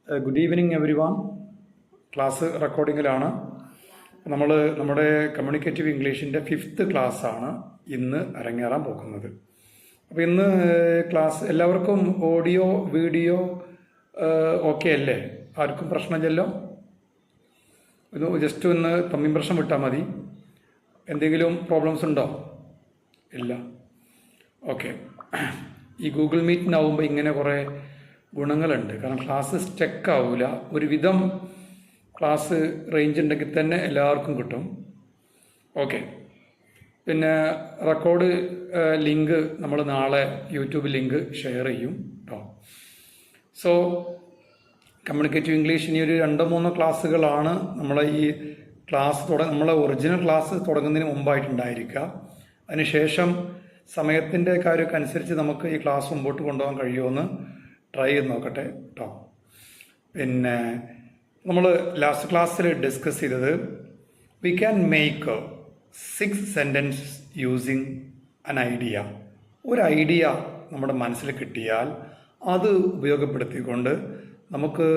Good evening everyone. Class റെക്കോർഡിങ്ങിലാണ്. നമ്മൾ നമ്മുടെ കമ്മ്യൂണിക്കേറ്റീവ് ഇംഗ്ലീഷിൻ്റെ 5th ക്ലാസ്സാണ് ഇന്ന് അരങ്ങേറാൻ പോകുന്നത്. അപ്പോൾ ഇന്ന് ക്ലാസ് എല്ലാവർക്കും ഓഡിയോ വീഡിയോ ഓക്കെ അല്ലേ? ആർക്കും പ്രശ്നമില്ലല്ലോ? ഇത് ജസ്റ്റ് ഒന്ന് ഇംപ്രഷൻ വിട്ടാൽ മതി. എന്തെങ്കിലും പ്രോബ്ലംസ് ഉണ്ടോ? ഇല്ല. ഓക്കെ. ഈ ഗൂഗിൾ മീറ്റിനാവുമ്പോൾ ഇങ്ങനെ കുറേ ഗുണങ്ങളുണ്ട്. കാരണം ക്ലാസ് സ്റ്റക്ക് ആവില്ല. ഒരുവിധം ക്ലാസ് റേഞ്ച് ഉണ്ടെങ്കിൽ തന്നെ എല്ലാവർക്കും കിട്ടും. ഓക്കെ. പിന്നെ റെക്കോർഡ് ലിങ്ക് നമ്മൾ നാളെ യൂട്യൂബ് ലിങ്ക് ഷെയർ ചെയ്യും കേട്ടോ. സോ കമ്മ്യൂണിക്കേറ്റീവ് ഇംഗ്ലീഷ് ഇനി ഒരു 2-3 ക്ലാസ്സുകളാണ് നമ്മളെ ഈ ക്ലാസ് നമ്മളെ ഒറിജിനൽ ക്ലാസ് തുടങ്ങുന്നതിന് മുമ്പായിട്ടുണ്ടായിരിക്കുക. അതിനുശേഷം സമയത്തിൻ്റെ കാര്യമൊക്കെ അനുസരിച്ച് നമുക്ക് ഈ ക്ലാസ് മുമ്പോട്ട് കൊണ്ടുപോകാൻ കഴിയുമെന്ന് ട്രൈ ചെയ്ത് നോക്കട്ടെ കേട്ടോ. പിന്നെ നമ്മൾ ലാസ്റ്റ് ക്ലാസ്സിൽ ഡിസ്കസ് ചെയ്തത് we can make 6 sentence using അൻ ഐഡിയ. ഒരു ഐഡിയ നമ്മുടെ മനസ്സിൽ കിട്ടിയാൽ അത് ഉപയോഗപ്പെടുത്തിക്കൊണ്ട് നമുക്ക്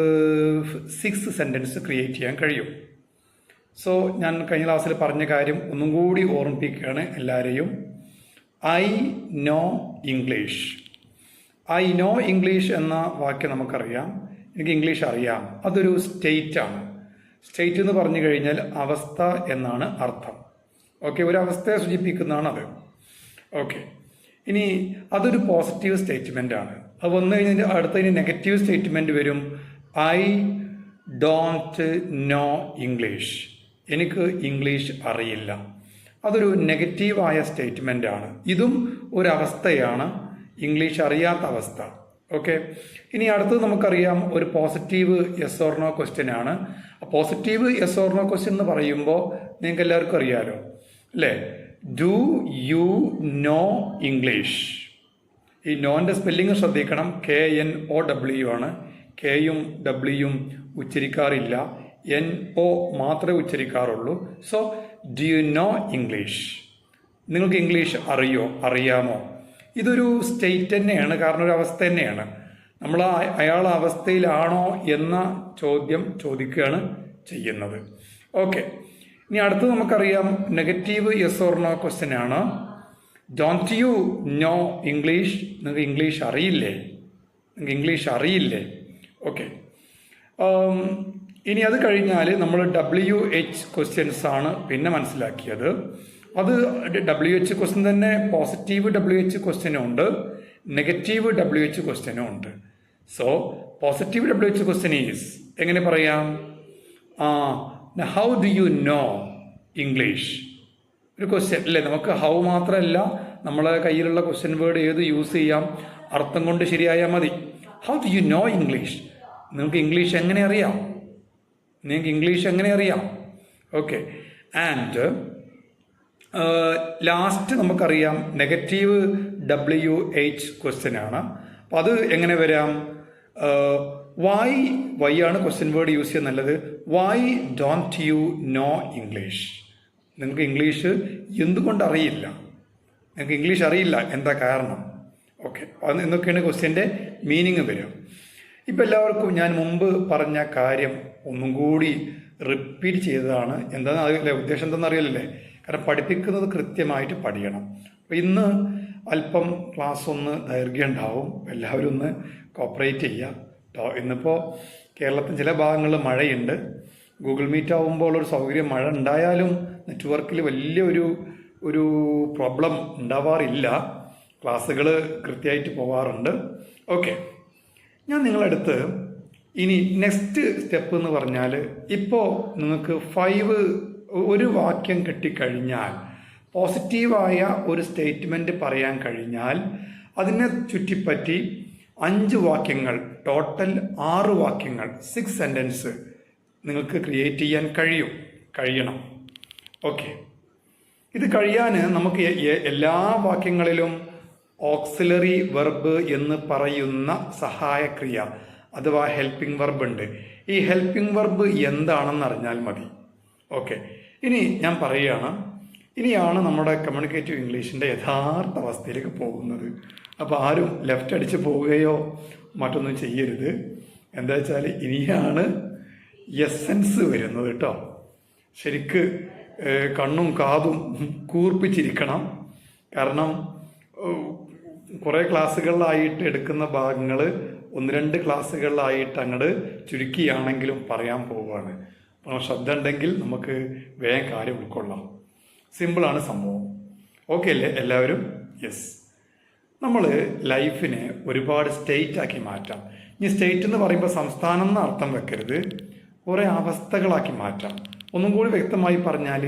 6 സെൻറ്റൻസ് ക്രിയേറ്റ് ചെയ്യാൻ കഴിയും. സോ ഞാൻ കഴിഞ്ഞ ക്ലാസ്സിൽ പറഞ്ഞ കാര്യം ഒന്നും കൂടി ഓർമ്മിപ്പിക്കുകയാണ് എല്ലാവരെയും. I know English. I know English എന്ന വാക്യം നമുക്കറിയാം. എനിക്ക് ഇംഗ്ലീഷ് അറിയാം. അതൊരു സ്റ്റേറ്റാണ്. സ്റ്റേറ്റ് എന്ന് പറഞ്ഞു കഴിഞ്ഞാൽ അവസ്ഥ എന്നാണ് അർത്ഥം. ഓക്കെ, ഒരു അവസ്ഥയെ സൂചിപ്പിക്കുന്നതാണ് അത്. ഓക്കെ, ഇനി അതൊരു പോസിറ്റീവ് സ്റ്റേറ്റ്മെൻ്റ് ആണ്. അത് വന്നു കഴിഞ്ഞാൽ അടുത്തതിന് നെഗറ്റീവ് സ്റ്റേറ്റ്മെൻറ്റ് വരും. I don't know English. എനിക്ക് ഇംഗ്ലീഷ് അറിയില്ല. അതൊരു നെഗറ്റീവായ സ്റ്റേറ്റ്മെൻ്റ് ആണ്. ഇതും ഒരവസ്ഥയാണ്, ഇംഗ്ലീഷ് അറിയാത്ത അവസ്ഥ. ഓക്കെ, ഇനി അടുത്തത് നമുക്കറിയാം ഒരു positive yes or no question ആണ്. Positive yes or no question എന്ന് പറയുമ്പോൾ നിങ്ങൾക്ക് എല്ലാവർക്കും അറിയാലോ അല്ലേ? Do you know English. ഈ നോൻ്റെ സ്പെല്ലിങ് ശ്രദ്ധിക്കണം. KNOW ആണ്. കെയും ഡബ്ല്യൂയും ഉച്ചരിക്കാറില്ല. NO മാത്രമേ ഉച്ചരിക്കാറുള്ളൂ. So do you know English. നിങ്ങൾക്ക് ഇംഗ്ലീഷ് അറിയാമോ? ഇതൊരു സ്റ്റേറ്റ് തന്നെയാണ്, കാരണം ഒരു അവസ്ഥ തന്നെയാണ്. നമ്മൾ അയാൾ അവസ്ഥയിലാണോ എന്ന ചോദ്യം ചോദിക്കുകയാണ് ചെയ്യുന്നത്. ഓക്കെ, ഇനി അടുത്ത് നമുക്കറിയാം negative yes or no question ആണ്. Don't you know English. നിങ്ങൾക്ക് ഇംഗ്ലീഷ് അറിയില്ലേ? നിങ്ങൾക്ക് ഇംഗ്ലീഷ് അറിയില്ലേ? ഓക്കെ. ഇനി അത് കഴിഞ്ഞാൽ നമ്മൾ WH ക്വസ്റ്റ്യൻസ് ആണ് പിന്നെ മനസ്സിലാക്കിയത്. അത് WH ക്വസ്റ്റ്യൻ തന്നെ. പോസിറ്റീവ് WH ക്വസ്റ്റ്യനും ഉണ്ട്, നെഗറ്റീവ് WH ക്വസ്റ്റ്യനും ഉണ്ട്. So positive WH question is എങ്ങനെ പറയാം? How do you know English. ഒരു ക്വസ്റ്റ്യൻ അല്ലേ? നമുക്ക് ഹൗ മാത്രമല്ല, നമ്മളെ കയ്യിലുള്ള ക്വസ്റ്റ്യൻ വേർഡ് ഏത് യൂസ് ചെയ്യാം, അർത്ഥം കൊണ്ട് ശരിയായാൽ മതി. How do you know English. നിങ്ങൾക്ക് ഇംഗ്ലീഷ് എങ്ങനെ അറിയാം? നിങ്ങൾക്ക് ഇംഗ്ലീഷ് എങ്ങനെ അറിയാം? ഓക്കെ. ആൻഡ് ലാസ്റ്റ് നമുക്കറിയാം നെഗറ്റീവ് WH ക്വസ്റ്റ്യൻ ആണ്. അപ്പോൾ അത് എങ്ങനെ വരാം? വൈ ആണ് ക്വസ്റ്റ്യൻ വേർഡ് യൂസ് ചെയ്യുന്നത് നല്ലത്. Why don't you know English. നിങ്ങൾക്ക് ഇംഗ്ലീഷ് എന്തുകൊണ്ട് അറിയില്ല? നിങ്ങൾക്ക് ഇംഗ്ലീഷ് അറിയില്ല, എന്താ കാരണം? ഓക്കെ, അത് എന്നൊക്കെയാണ് ക്വസ്റ്റ്യൻ്റെ മീനിങ് വരിക. ഇപ്പം എല്ലാവർക്കും ഞാൻ മുമ്പ് പറഞ്ഞ കാര്യം ഒന്നും കൂടി റിപ്പീറ്റ് ചെയ്തതാണ്. എന്താണെന്ന് അറിയില്ലേ, ഉദ്ദേശം എന്താണെന്ന് അറിയില്ലേ? കാരണം പഠിപ്പിക്കുന്നത് കൃത്യമായിട്ട് പഠിക്കണം. അപ്പോൾ ഇന്ന് അല്പം ക്ലാസ് ഒന്ന് ദൈർഘ്യം ഉണ്ടാവും. എല്ലാവരും ഒന്ന് കോപ്പറേറ്റ് ചെയ്യുക കേട്ടോ. ഇന്നിപ്പോൾ കേരളത്തിൽ ചില ഭാഗങ്ങളിൽ മഴയുണ്ട്. ഗൂഗിൾ മീറ്റ് ആകുമ്പോൾ ഒരു സൗകര്യം, മഴ ഉണ്ടായാലും നെറ്റ്വർക്കിൽ വലിയ ഒരു പ്രോബ്ലം ഉണ്ടാവാറില്ല. ക്ലാസ്സുകൾ കൃത്യമായിട്ട് പോകാറുണ്ട്. ഓക്കെ, ഞാൻ നിങ്ങളടുത്ത് ഇനി നെക്സ്റ്റ് സ്റ്റെപ്പ് എന്ന് പറഞ്ഞാൽ, ഇപ്പോൾ നിങ്ങൾക്ക് 5 ഒരു വാക്യം കിട്ടിക്കഴിഞ്ഞാൽ, പോസിറ്റീവായ ഒരു സ്റ്റേറ്റ്മെൻറ്റ് പറയാൻ കഴിഞ്ഞാൽ അതിനെ ചുറ്റിപ്പറ്റി 5 വാക്യങ്ങൾ, ടോട്ടൽ 6 വാക്യങ്ങൾ, 6 സെൻറ്റൻസ് നിങ്ങൾക്ക് ക്രിയേറ്റ് ചെയ്യാൻ കഴിയണം. ഓക്കെ, ഇത് കഴിയാൻ നമുക്ക് എല്ലാ വാക്യങ്ങളിലും ഓക്സിലറി വെർബ് എന്ന് പറയുന്ന സഹായക്രിയ അഥവാ ഹെൽപ്പിംഗ് വെർബ് ഉണ്ട്. ഈ ഹെൽപ്പിംഗ് വെർബ് എന്താണെന്ന് അറിഞ്ഞാൽ മതി. ഓക്കെ, ഇനി ഞാൻ പറയുകയാണ്. ഇനിയാണ് നമ്മുടെ കമ്മ്യൂണിക്കേറ്റീവ് ഇംഗ്ലീഷിൻ്റെ യഥാർത്ഥ അവസ്ഥയിലേക്ക് പോകുന്നത്. അപ്പോൾ ആരും ലെഫ്റ്റ് അടിച്ച് പോവുകയോ മറ്റൊന്നും ചെയ്യരുത്. എന്താ വെച്ചാൽ ഇനിയാണ് എസൻസ് വരുന്നത് കേട്ടോ. ശരിക്ക് കണ്ണും കാതും കൂർപ്പിച്ചിരിക്കണം. കാരണം കുറേ ക്ലാസ്സുകളിലായിട്ട് എടുക്കുന്ന ഭാഗങ്ങൾ 1-2 ക്ലാസ്സുകളിലായിട്ട് അങ്ങോട്ട് ചുരുക്കിയാണെങ്കിലും പറയാൻ പോവുകയാണ്. അപ്പോൾ ശ്രദ്ധ ഉണ്ടെങ്കിൽ നമുക്ക് വേഗം കാര്യം ഉൾക്കൊള്ളാം. സിമ്പിളാണ് സംഭവം. ഓക്കെ അല്ലേ എല്ലാവരും? യെസ്. നമ്മൾ ലൈഫിനെ ഒരുപാട് സ്റ്റേറ്റ് ആക്കി മാറ്റാം. ഇനി സ്റ്റേറ്റ് എന്ന് പറയുമ്പോൾ സംസ്ഥാനം എന്ന് അർത്ഥം വെക്കരുത്, കുറേ അവസ്ഥകളാക്കി മാറ്റാം. ഒന്നും കൂടി വ്യക്തമായി പറഞ്ഞാൽ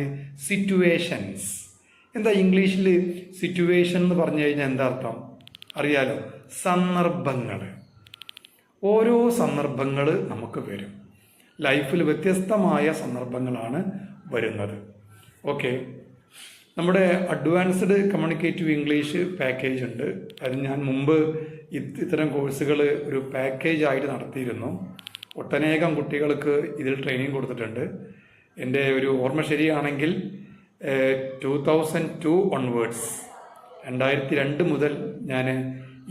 സിറ്റുവേഷൻസ്. എന്താ ഇംഗ്ലീഷിൽ സിറ്റുവേഷൻ എന്ന് പറഞ്ഞു കഴിഞ്ഞാൽ എന്താ അർത്ഥം അറിയാലോ? സന്ദർഭങ്ങൾ. ഓരോ സന്ദർഭങ്ങൾ നമുക്ക് വരും. ലൈഫിൽ വ്യത്യസ്തമായ സന്ദർഭങ്ങളാണ് വരുന്നത്. ഓക്കെ, നമ്മുടെ അഡ്വാൻസ്ഡ് കമ്മ്യൂണിക്കേറ്റീവ് ഇംഗ്ലീഷ് പാക്കേജ് ഉണ്ട്. അത് ഞാൻ മുമ്പ് ഇത്തരം കോഴ്സുകൾ ഒരു പാക്കേജ് ആയിട്ട് നടത്തിയിരുന്നു. ഒട്ടനേകം കുട്ടികൾക്ക് ഇതിൽ ട്രെയിനിങ് കൊടുത്തിട്ടുണ്ട്. എൻ്റെ ഒരു ഓർമ്മ ശരിയാണെങ്കിൽ 2002 ഓൺവേർഡ്സ് 2002 മുതൽ ഞാൻ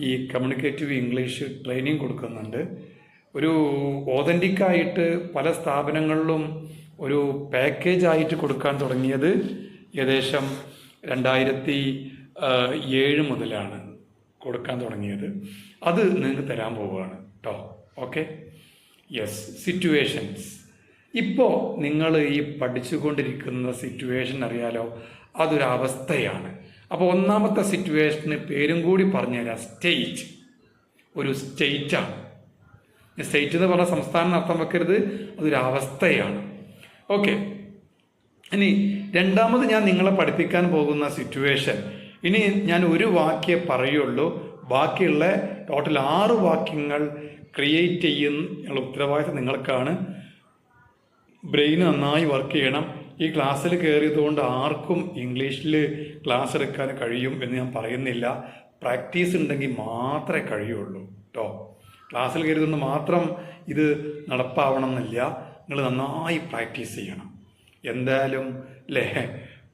ഈ കമ്മ്യൂണിക്കേറ്റീവ് ഇംഗ്ലീഷ് ട്രെയിനിങ് കൊടുക്കുന്നുണ്ട്. ഒരു ഓതൻറ്റിക്കായിട്ട് പല സ്ഥാപനങ്ങളിലും ഒരു പാക്കേജായിട്ട് കൊടുക്കാൻ തുടങ്ങിയത് ഏകദേശം 2007 മുതലാണ് കൊടുക്കാൻ തുടങ്ങിയത്. അത് നിങ്ങൾക്ക് തരാൻ പോവുകയാണ് കേട്ടോ. Okay, yes. സിറ്റുവേഷൻസ്. ഇപ്പോൾ നിങ്ങൾ ഈ പഠിച്ചുകൊണ്ടിരിക്കുന്ന സിറ്റുവേഷൻ അറിയാലോ, അതൊരവസ്ഥയാണ്. അപ്പോൾ ഒന്നാമത്തെ സിറ്റുവേഷന് പേരും കൂടി പറഞ്ഞുതരാം, സ്റ്റേറ്റ്. ഒരു സ്റ്റേറ്റാണ്. സ്റ്റേറ്റ് എന്ന് പറഞ്ഞാൽ സംസ്ഥാനം അർത്ഥം വെക്കരുത്, അതൊരവസ്ഥയാണ്. ഓക്കെ, ഇനി രണ്ടാമത് ഞാൻ നിങ്ങളെ പഠിപ്പിക്കാൻ പോകുന്ന സിറ്റുവേഷൻ, ഇനി ഞാൻ ഒരു വാക്യേ പറയുള്ളൂ, ബാക്കിയുള്ള ടോട്ടൽ 6 വാക്യങ്ങൾ ക്രിയേറ്റ് ചെയ്യുന്ന ഉത്തരവാദിത്തം നിങ്ങൾക്കാണ്. ബ്രെയിൻ നന്നായി വർക്ക് ചെയ്യണം. ഈ ക്ലാസ്സിൽ കയറിയതുകൊണ്ട് ആർക്കും ഇംഗ്ലീഷിൽ ക്ലാസ് എടുക്കാൻ കഴിയും എന്ന് ഞാൻ പറയുന്നില്ല. പ്രാക്ടീസ് ഉണ്ടെങ്കിൽ മാത്രമേ കഴിയുള്ളൂ കേട്ടോ. ക്ലാസ്സിൽ കയറിയതുകൊണ്ട് മാത്രം ഇത് നടപ്പാവണം എന്നില്ല. നിങ്ങൾ നന്നായി പ്രാക്ടീസ് ചെയ്യണം എന്തായാലും അല്ലേ.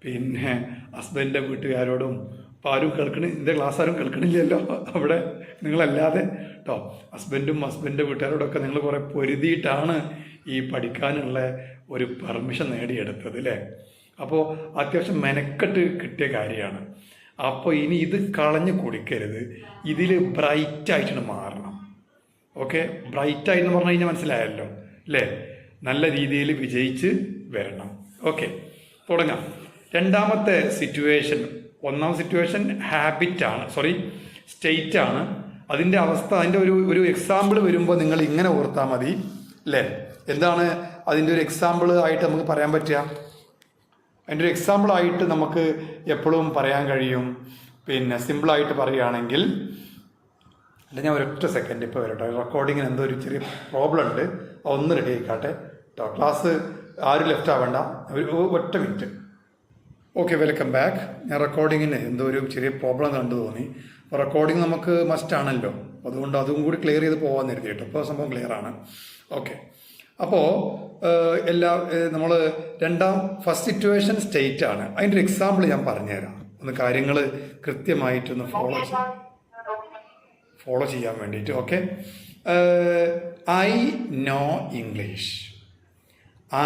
പിന്നെ ഹസ്ബൻഡിൻ്റെ വീട്ടുകാരോടും ഇപ്പോൾ ആരും ഇതിൻ്റെ ക്ലാസ് ആരും കേൾക്കണില്ലല്ലോ അവിടെ നിങ്ങളല്ലാതെ കേട്ടോ. ഹസ്ബൻഡിൻ്റെ വീട്ടുകാരോടൊക്കെ നിങ്ങൾ കുറേ പൊരുതിയിട്ടാണ് ഈ പഠിക്കാനുള്ള ഒരു പെർമിഷൻ നേടിയെടുത്തത് അല്ലേ. അപ്പോൾ അത്യാവശ്യം മെനക്കെട്ട് കിട്ടിയ കാര്യമാണ്. അപ്പോൾ ഇനി ഇത് കളഞ്ഞു കൊടുക്കരുത്, ഇതിൽ ബ്രൈറ്റായിട്ട് മാറണം. ഓക്കെ, ബ്രൈറ്റായിട്ട് പറഞ്ഞു കഴിഞ്ഞാൽ മനസ്സിലായല്ലോ അല്ലേ. നല്ല രീതിയിൽ വിജയിച്ച് വരണം. ഓക്കെ, തുടങ്ങാം. രണ്ടാമത്തെ സിറ്റുവേഷൻ, ഒന്നാം സിറ്റുവേഷൻ ഹാബിറ്റാണ്, സ്റ്റേറ്റ് ആണ്. അതിൻ്റെ അവസ്ഥ, അതിൻ്റെ ഒരു എക്സാമ്പിൾ വരുമ്പോൾ നിങ്ങൾ ഇങ്ങനെ ഓർത്താൽ മതി അല്ലേ. എന്താണ് അതിൻ്റെ ഒരു എക്സാമ്പിൾ ആയിട്ട് നമുക്ക് പറയാൻ പറ്റുക? അതിൻ്റെ ഒരു എക്സാമ്പിളായിട്ട് നമുക്ക് എപ്പോഴും പറയാൻ കഴിയും. പിന്നെ സിമ്പിളായിട്ട് പറയുകയാണെങ്കിൽ, അല്ല ഞാൻ ഒരൊറ്റ സെക്കൻഡ് ഇപ്പോൾ വരട്ടെ, റെക്കോർഡിങ്ങിന് എന്തോ ഒരു ചെറിയ പ്രോബ്ലം ഉണ്ട്, ഒന്ന് റെഡി ആയിക്കാട്ടെ കേട്ടോ. ക്ലാസ് ആരും ലെഫ്റ്റ് ആവേണ്ട, ഒറ്റ മിനിറ്റ്. Okay, welcome back. ഞാൻ റെക്കോർഡിങ്ങിന് എന്തോ ഒരു ചെറിയ പ്രോബ്ലം കണ്ടു തോന്നി. അപ്പോൾ റെക്കോർഡിങ് നമുക്ക് മസ്റ്റ് ആണല്ലോ, അതുകൊണ്ട് അതും കൂടി ക്ലിയർ ചെയ്ത് പോകാൻ കരുതി കേട്ടോ. ഇപ്പോൾ സംഭവം ക്ലിയർ ആണ്. ഓക്കെ, അപ്പോൾ നമ്മൾ ഫസ്റ്റ് സിറ്റുവേഷൻ സ്റ്റേറ്റ് ആണ്. അതിൻ്റെ ഒരു എക്സാമ്പിൾ ഞാൻ പറഞ്ഞുതരാം, ഒന്ന് കാര്യങ്ങൾ കൃത്യമായിട്ടൊന്ന് ഫോളോ ചെയ്യാൻ വേണ്ടിയിട്ട്. Okay, I know English,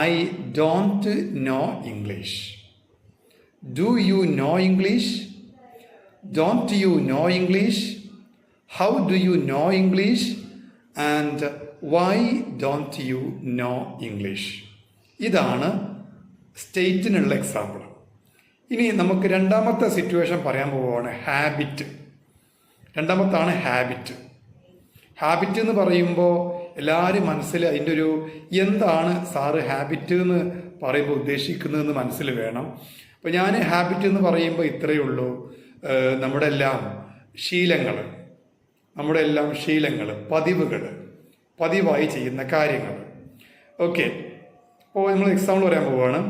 I don't know English. Do you know English? Don't you know English? How do you know English? And why don't you know English? ഇതാണ് സ്റ്റേറ്റിനുള്ള എക്സാമ്പിൾ. ഇനി നമുക്ക് രണ്ടാമത്തെ സിറ്റുവേഷൻ പറയാൻ പോവുകയാണ്, ഹാബിറ്റ്. രണ്ടാമത്താണ് ഹാബിറ്റ്. ഹാബിറ്റ് എന്ന് പറയുമ്പോൾ എല്ലാവരും മനസ്സിൽ അതിൻ്റെ ഒരു എന്താണ് സാറ് ഹാബിറ്റ് എന്ന് പറയുമ്പോൾ ഉദ്ദേശിക്കുന്നതെന്ന് മനസ്സിൽ വേണം. അപ്പോൾ ഞാൻ ഹാബിറ്റ് എന്ന് പറയുമ്പോൾ ഇത്രയേ ഉള്ളൂ, നമ്മുടെ എല്ലാം ശീലങ്ങൾ, പതിവായി ചെയ്യുന്ന കാര്യങ്ങൾ. ഓക്കെ, അപ്പോൾ നമ്മൾ എക്സാമ്പിൾ പറയാൻ പോവുകയാണ്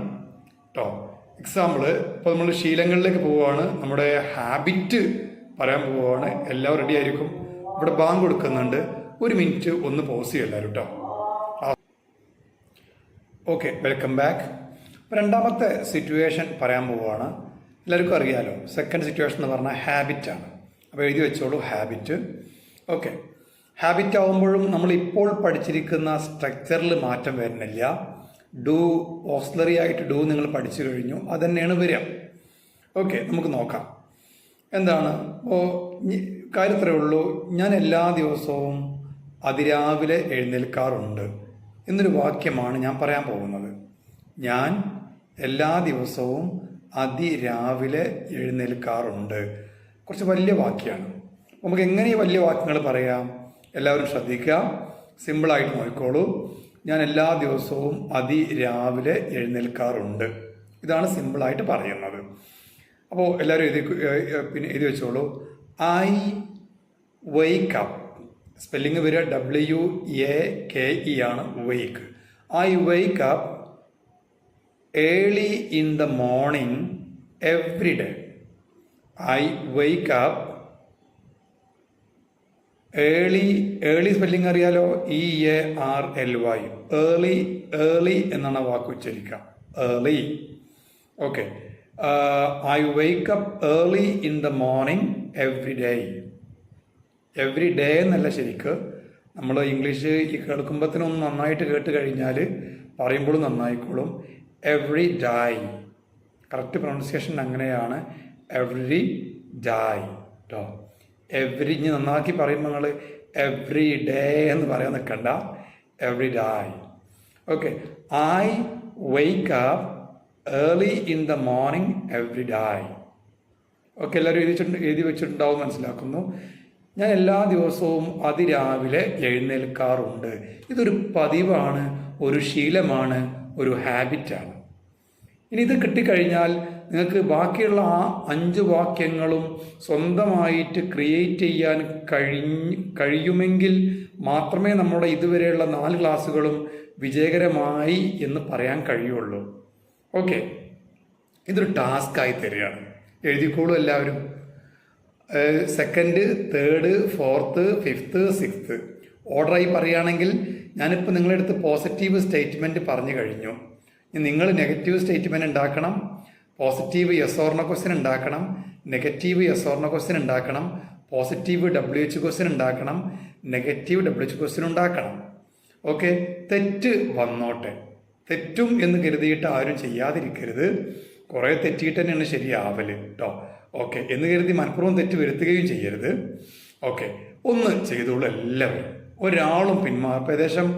കേട്ടോ. എക്സാമ്പിൾ ഇപ്പോൾ നമ്മൾ ശീലങ്ങളിലേക്ക് പോവുകയാണ്, നമ്മുടെ ഹാബിറ്റ് പറയാൻ പോവുകയാണ്. എല്ലാവരും റെഡി ആയിരിക്കും. ഇവിടെ ബാങ്ക് കൊടുക്കുന്നുണ്ട്, 1 മിനിറ്റ് ഒന്ന് പോസ് ചെയ്യും എല്ലാവരും കേട്ടോ. Okay, welcome back. രണ്ടാമത്തെ സിറ്റുവേഷൻ പറയാൻ പോവുകയാണ്. എല്ലാവർക്കും അറിയാലോ, സെക്കൻഡ് സിറ്റുവേഷൻ എന്ന് പറഞ്ഞാൽ ഹാബിറ്റാണ്. അപ്പോൾ എഴുതി വെച്ചോളൂ, ഹാബിറ്റ്. ഓക്കെ, ഹാബിറ്റ് ആവുമ്പോഴും നമ്മൾ ഇപ്പോൾ പഠിച്ചിരിക്കുന്ന സ്ട്രക്ചറിൽ മാറ്റം വരുന്നില്ല. ഡു ഓക്സിലറി ആയിട്ട് ഡു നിങ്ങൾ പഠിച്ചു കഴിഞ്ഞു, അത് തന്നെയാണ് വരിക. ഓക്കെ, നമുക്ക് നോക്കാം എന്താണ്. അപ്പോൾ കാര്യത്രേ ഉള്ളൂ, ഞാൻ എല്ലാ ദിവസവും അതിരാവിലെ എഴുന്നേൽക്കാറുണ്ട് എന്നൊരു വാക്യമാണ് ഞാൻ പറയാൻ പോകുന്നത്. ഞാൻ എല്ലാ ദിവസവും അതിരാവിലെ എഴുന്നേൽക്കാറുണ്ട്. കുറച്ച് വലിയ വാക്യമാണ്. നമുക്ക് എങ്ങനെ ഈ വലിയ വാക്യങ്ങൾ പറയാം? എല്ലാവരും ശ്രദ്ധിക്കുക, സിമ്പിളായിട്ട് നോക്കിക്കോളൂ. ഞാൻ എല്ലാ ദിവസവും അതിരാവിലെ എഴുന്നേൽക്കാറുണ്ട്. ഇതാണ് സിമ്പിളായിട്ട് പറയുന്നത്. അപ്പോൾ എല്ലാവരും എഴുതി വെച്ചോളൂ. I wake up. സ്പെല്ലിങ് വരിക WAKE ആണ്, wake. I wake up early in the morning every day. I wake up early spelling അറിയാലോ, EARLY. ഏർലി എന്നാണ് വാക്ക് ഉച്ചരിക്കുക, early. Okay, I wake up early in the morning every day. Every day എന്നല്ല ശരിക്ക്. നമ്മൾ English ഈ കേൾക്കുമ്പോഴത്തേനൊന്ന് നന്നായിട്ട് കേട്ട് കഴിഞ്ഞാൽ പറയുമ്പോഴും നന്നായിക്കോളും. എവറി ഡേ, കറക്റ്റ് പ്രൊണൗൺസിയേഷൻ അങ്ങനെയാണ്, എവറി ഡേ കേട്ടോ. എവറി ഇനി നന്നാക്കി പറയുമ്പോൾ നിങ്ങൾ എവറി ഡേ എന്ന് പറയാൻ നിൽക്കണ്ട, every day. Okay, I wake up early in the morning every day. Okay, എല്ലാവരും എഴുതി വെച്ചിട്ടുണ്ടാവും മനസ്സിലാക്കുന്നു. ഞാൻ എല്ലാ ദിവസവും അതിരാവിലെ എഴുന്നേൽക്കാറുണ്ട്. ഇതൊരു പതിവാണ്, ഒരു ശീലമാണ്, ഒരു ഹാബിറ്റാണ്. ഇനി ഇത് കിട്ടിക്കഴിഞ്ഞാൽ നിങ്ങൾക്ക് ബാക്കിയുള്ള ആ 5 വാക്യങ്ങളും സ്വന്തമായിട്ട് ക്രിയേറ്റ് ചെയ്യാൻ കഴിയുമെങ്കിൽ മാത്രമേ നമ്മുടെ ഇതുവരെയുള്ള 4 ക്ലാസ്സുകളും വിജയകരമായി എന്ന് പറയാൻ കഴിയുള്ളൂ. ഓക്കെ, ഇതൊരു ടാസ്ക്കായി തരികയാണ്. എഴുതിക്കോളൂ എല്ലാവരും. 2nd, 3rd, 4th, 5th, 6th ഓർഡറായി പറയുകയാണെങ്കിൽ ഞാനിപ്പോൾ നിങ്ങളുടെ അടുത്ത് പോസിറ്റീവ് സ്റ്റേറ്റ്മെൻറ്റ് പറഞ്ഞു കഴിഞ്ഞു. നിങ്ങൾ നെഗറ്റീവ് സ്റ്റേറ്റ്മെൻറ്റ് ഉണ്ടാക്കണം, positive yes or no question ഉണ്ടാക്കണം, negative yes or no question ഉണ്ടാക്കണം, പോസിറ്റീവ് WH ക്വസ്റ്റ്യൻ ഉണ്ടാക്കണം, നെഗറ്റീവ് WH ക്വസ്റ്റ്യൻ ഉണ്ടാക്കണം. ഓക്കെ, തെറ്റ് വന്നോട്ടെ, തെറ്റും എന്ന് കരുതിയിട്ട് ആരും ചെയ്യാതിരിക്കരുത്. കുറേ തെറ്റിയിട്ട് തന്നെയാണ് ശരിയാവല് കേട്ടോ. ഓക്കെ, എന്ന് കരുതി മനഃപൂർവ്വം തെറ്റ് വരുത്തുകയും ചെയ്യരുത്. ഓക്കെ, ഒന്ന് ചെയ്തോളൂ എല്ലാവരും, ഒരാളും പിന്മാറും. ഏകദേശം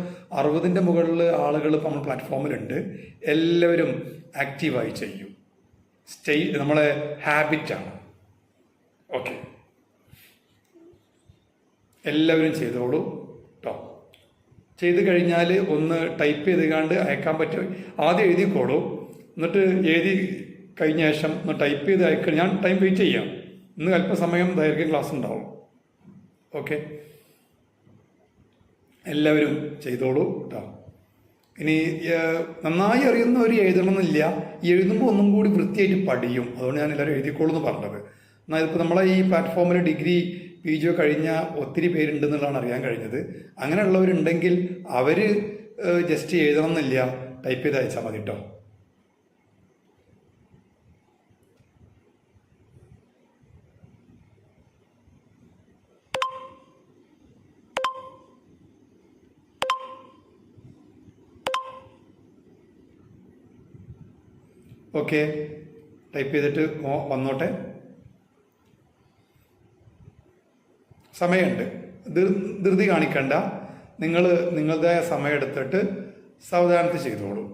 60ന്റെ മുകളിൽ ആളുകൾ ഇപ്പോൾ നമ്മൾ പ്ലാറ്റ്ഫോമിലുണ്ട്. എല്ലാവരും ആക്റ്റീവായി ചെയ്യും. നമ്മളെ ഹാബിറ്റാണ്. ഓക്കെ, എല്ലാവരും ചെയ്തോളൂ കേട്ടോ. ചെയ്ത് കഴിഞ്ഞാൽ ഒന്ന് ടൈപ്പ് ചെയ്ത് അയക്കാൻ പറ്റും. ആദ്യം എഴുതിക്കോളൂ, എന്നിട്ട് എഴുതി കഴിഞ്ഞ ശേഷം ഒന്ന് ടൈപ്പ് ചെയ്ത് അയക്കുക. ഞാൻ ടൈം വെയിറ്റ് ചെയ്യാം. ഇന്ന് അല്പസമയം ദൈർഘ്യം ക്ലാസ് ഉണ്ടാവും. ഓക്കെ, എല്ലാവരും ചെയ്തോളൂ കേട്ടോ. ഇനി നന്നായി അറിയുന്നവർ എഴുതണമെന്നില്ല, എഴുതുമ്പോൾ ഒന്നും കൂടി വൃത്തിയായിട്ട് പഠിയും. അതുകൊണ്ട് ഞാൻ എല്ലാവരും എഴുതിക്കോളൂ എന്ന് പറഞ്ഞത്. എന്നാൽ ഇപ്പോൾ നമ്മളെ ഈ പ്ലാറ്റ്ഫോമിൽ ഡിഗ്രി PG കഴിഞ്ഞ ഒത്തിരി പേരുണ്ടെന്നുള്ളതാണ് അറിയാൻ കഴിഞ്ഞത്. അങ്ങനെയുള്ളവരുണ്ടെങ്കിൽ അവർ ജസ്റ്റ് എഴുതണം എന്നില്ല, ടൈപ്പ് ചെയ്ത് അയച്ചാൽ മതി കേട്ടോ. ഓക്കെ, ടൈപ്പ് ചെയ്തിട്ട് വന്നോട്ടെ. സമയമുണ്ട്, ധൃതി കാണിക്കണ്ട. നിങ്ങൾ നിങ്ങളുടെ സമയം എടുത്തിട്ട് സാവധാനത്തിൽ ചെയ്തോളൂ.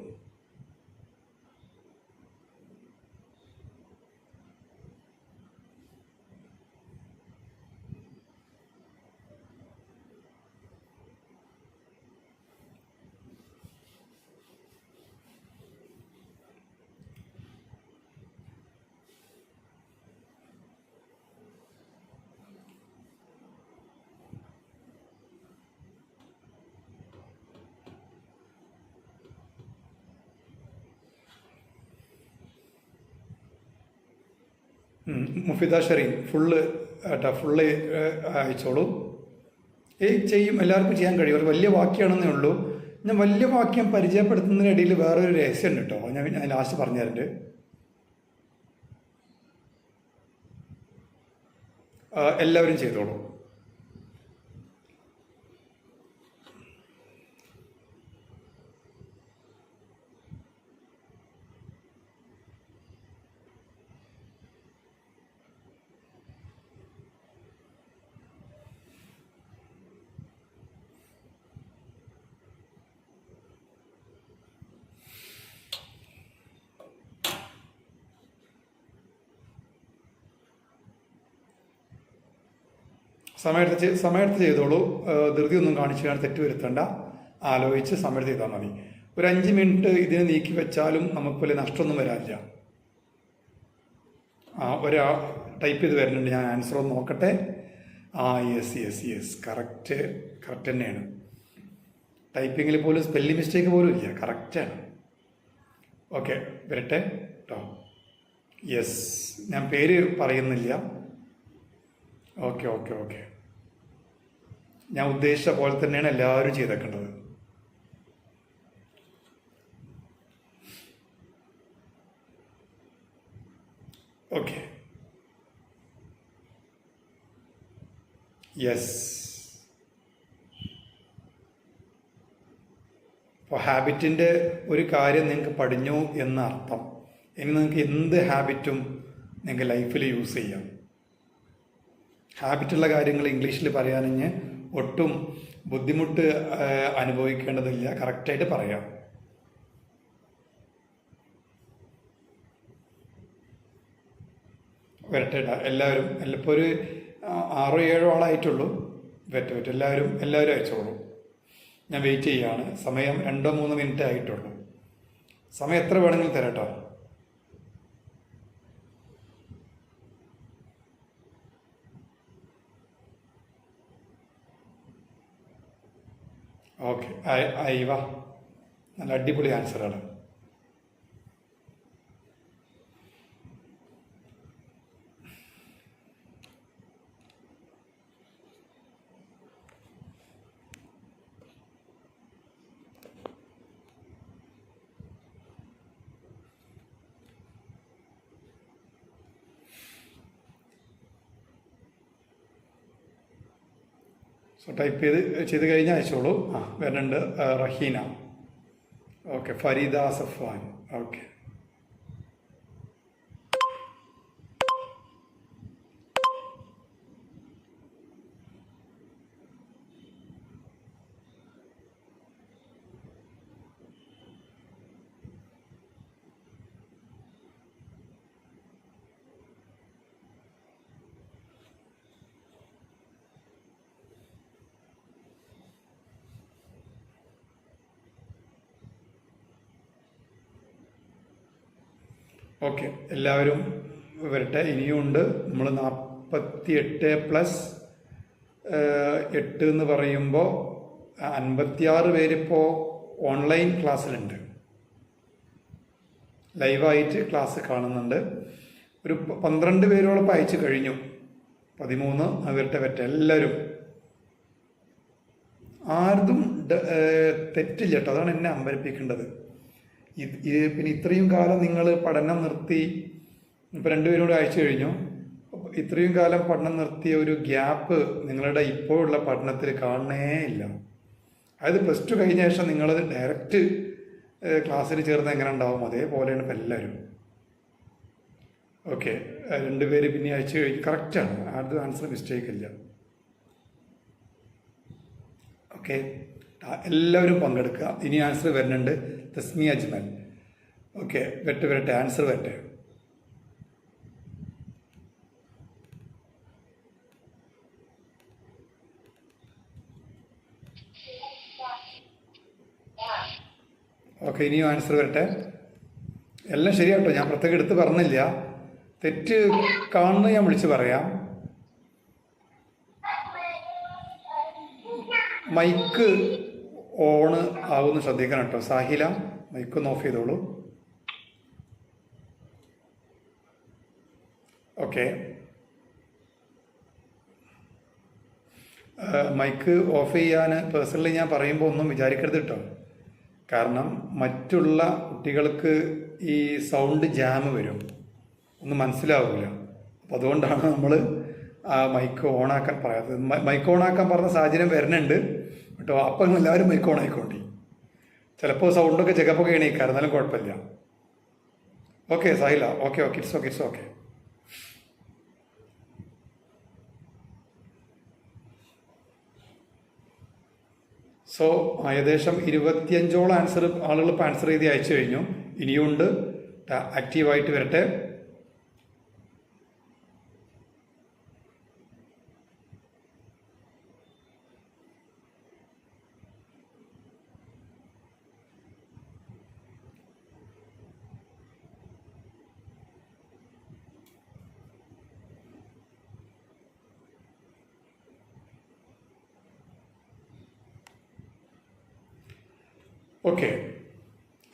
മുഫിദ ഷെറീൻ ഫുള്ള് അയച്ചോളൂ. ചെയ്യും, എല്ലാവർക്കും ചെയ്യാൻ കഴിയും. ഒരു വലിയ വാക്യമാണെന്നേ ഉള്ളൂ. ഞാൻ വലിയ വാക്യം പരിചയപ്പെടുത്തുന്നതിനിടയിൽ വേറൊരു രഹസ്യമുണ്ട് കേട്ടോ, ഞാൻ ലാസ്റ്റ് പറഞ്ഞു തരുന്നുണ്ട്. എല്ലാവരും ചെയ്തോളൂ. സമയത്ത് ചെയ്തോളൂ. ധൃതി ഒന്നും കാണിച്ചു തെറ്റ് വരുത്തണ്ട. ആലോചിച്ച് സമയത്ത് ചെയ്താൽ മതി. ഒരു 5 മിനിറ്റ് ഇതിനെ നീക്കി വെച്ചാലും നമുക്ക് വലിയ നഷ്ടമൊന്നും വരാനില്ല. ടൈപ്പ് ചെയ്ത് വരുന്നുണ്ട്. ഞാൻ ആൻസർ ഒന്ന് നോക്കട്ടെ. യെസ് കറക്റ്റ് തന്നെയാണ്. ടൈപ്പിങ്ങിൽ പോലും സ്പെല്ലിംഗ് മിസ്റ്റേക്ക് പോലും ഇല്ല, കറക്റ്റാണ്. ഓക്കെ, വരട്ടെ കേട്ടോ. യെസ്, ഞാൻ പേര് പറയുന്നില്ല. ഓക്കെ. ഞാൻ ഉദ്ദേശിച്ച പോലെ തന്നെയാണ് എല്ലാവരും ചെയ്തേക്കേണ്ടത്. Okay, yes. അപ്പോൾ ഹാബിറ്റിൻ്റെ ഒരു കാര്യം നിങ്ങൾക്ക് പഠിഞ്ഞു എന്ന അർത്ഥം. ഇനി നിങ്ങൾക്ക് എന്ത് ഹാബിറ്റും നിങ്ങൾക്ക് ലൈഫിൽ യൂസ് ചെയ്യാം. ഹാബിറ്റുള്ള കാര്യങ്ങൾ ഇംഗ്ലീഷിൽ പറയാനെങ്കിൽ ഒട്ടും ബുദ്ധിമുട്ട് അനുഭവിക്കേണ്ടതില്ല, കറക്റ്റായിട്ട് പറയാം. വരട്ടെ എല്ലാവരും. ഇപ്പോൾ ഒരു 6-7 ആളായിട്ടുള്ളൂ. വരട്ടെ എല്ലാവരും അയച്ചോളൂ. ഞാൻ വെയിറ്റ് ചെയ്യുകയാണ്. സമയം 2-3 മിനിറ്റ് ആയിട്ടുള്ളൂ. സമയം എത്ര വേണമെങ്കിലും തരാട്ടോ. ഓക്കെ, വാ, നല്ല അടിപൊളി ആൻസറാണ്. ടൈപ്പ് ചെയ്ത് കഴിഞ്ഞാൽ അയച്ചോളൂ. വരുന്നുണ്ട്. Raheena, okay. Fareeda Safwan, okay. Okay, എല്ലാവരും വരട്ടെ. ഇനിയുണ്ട്. നമ്മൾ 48+8 എന്ന് പറയുമ്പോൾ 56 പേരിപ്പോൾ ഓൺലൈൻ ക്ലാസ്സിലുണ്ട്, ലൈവായിട്ട് ക്ലാസ് കാണുന്നുണ്ട്. ഒരു 12 പേരോളം അയച്ചു കഴിഞ്ഞു. 13 വരട്ടെ. എല്ലാവരും ആർക്കും തെറ്റില്ല കേട്ടോ. അതാണ് എന്നെ അമ്പരപ്പിക്കേണ്ടത്. പിന്നെ ഇത്രയും കാലം നിങ്ങൾ പഠനം നിർത്തി, ഇപ്പോൾ 2 പേരോട് അയച്ചു കഴിഞ്ഞു. ഇത്രയും കാലം പഠനം നിർത്തിയ ഒരു ഗ്യാപ്പ് നിങ്ങളുടെ ഇപ്പോഴുള്ള പഠനത്തിൽ കാണണേ ഇല്ല. അതായത് +2 കഴിഞ്ഞ ശേഷം നിങ്ങൾ ഡയറക്റ്റ് ക്ലാസ്സിൽ ചേർന്ന് എങ്ങനെ ഉണ്ടാവും അതേപോലെയാണ് ഇപ്പം എല്ലാവരും. ഓക്കെ, 2 പേര് പിന്നെ അയച്ചു കഴിഞ്ഞു. കറക്റ്റാണ്, അത് ആൻസർ മിസ്റ്റേക്ക് ഇല്ല. ഓക്കെ, എല്ലാവരും പങ്കെടുക്കുക. ഇനി ആൻസർ വരുന്നുണ്ട്. തസ്മിയ അജ്മൽ, ഓക്കെ. വരട്ടെ ആൻസർ വരട്ടെ. ഓക്കെ, ഇനിയും ആൻസർ വരട്ടെ. എല്ലാം ശരിയാട്ടോ, ഞാൻ പ്രത്യേകം എടുത്ത് പറഞ്ഞില്ല. തെറ്റ് കാണുന്നത് ഞാൻ വിളിച്ച് പറയാം. മൈക്ക് ഓണ് ആവുമെന്ന് ശ്രദ്ധിക്കണം കേട്ടോ. സാഹില, മൈക്കൊന്ന് ഓഫ് ചെയ്തോളൂ. ഓക്കെ, മൈക്ക് ഓഫ് ചെയ്യാൻ പേഴ്സണലി ഞാൻ പറയുമ്പോൾ ഒന്നും വിചാരിക്കരുത് കേട്ടോ. കാരണം മറ്റുള്ള കുട്ടികൾക്ക് ഈ സൗണ്ട് ജാം വരും, ഒന്നും മനസ്സിലാവില്ല. അപ്പം അതുകൊണ്ടാണ് നമ്മൾ മൈക്ക് ഓണാക്കാൻ പറയാത്തത്. മൈക്ക് ഓണാക്കാൻ പറഞ്ഞ സാഹചര്യം വരുന്നുണ്ട് കേട്ടോ. അപ്പം എല്ലാവരും മൈക്ക് ഓൺ ആയിക്കോണ്ടി. ചിലപ്പോൾ സൗണ്ടൊക്കെ ചെക്കപ്പൊക്കെ എണീക്കാറ്, എന്നാലും കുഴപ്പമില്ല. Okay Sahila, okay it's okay. So ഏകദേശം 25ഓളം ആളുകൾ ഇപ്പോൾ ആൻസർ ചെയ്ത് അയച്ചു കഴിഞ്ഞു. ഇനിയുണ്ട്. ആക്റ്റീവായിട്ട് വരട്ടെ. ഓക്കെ,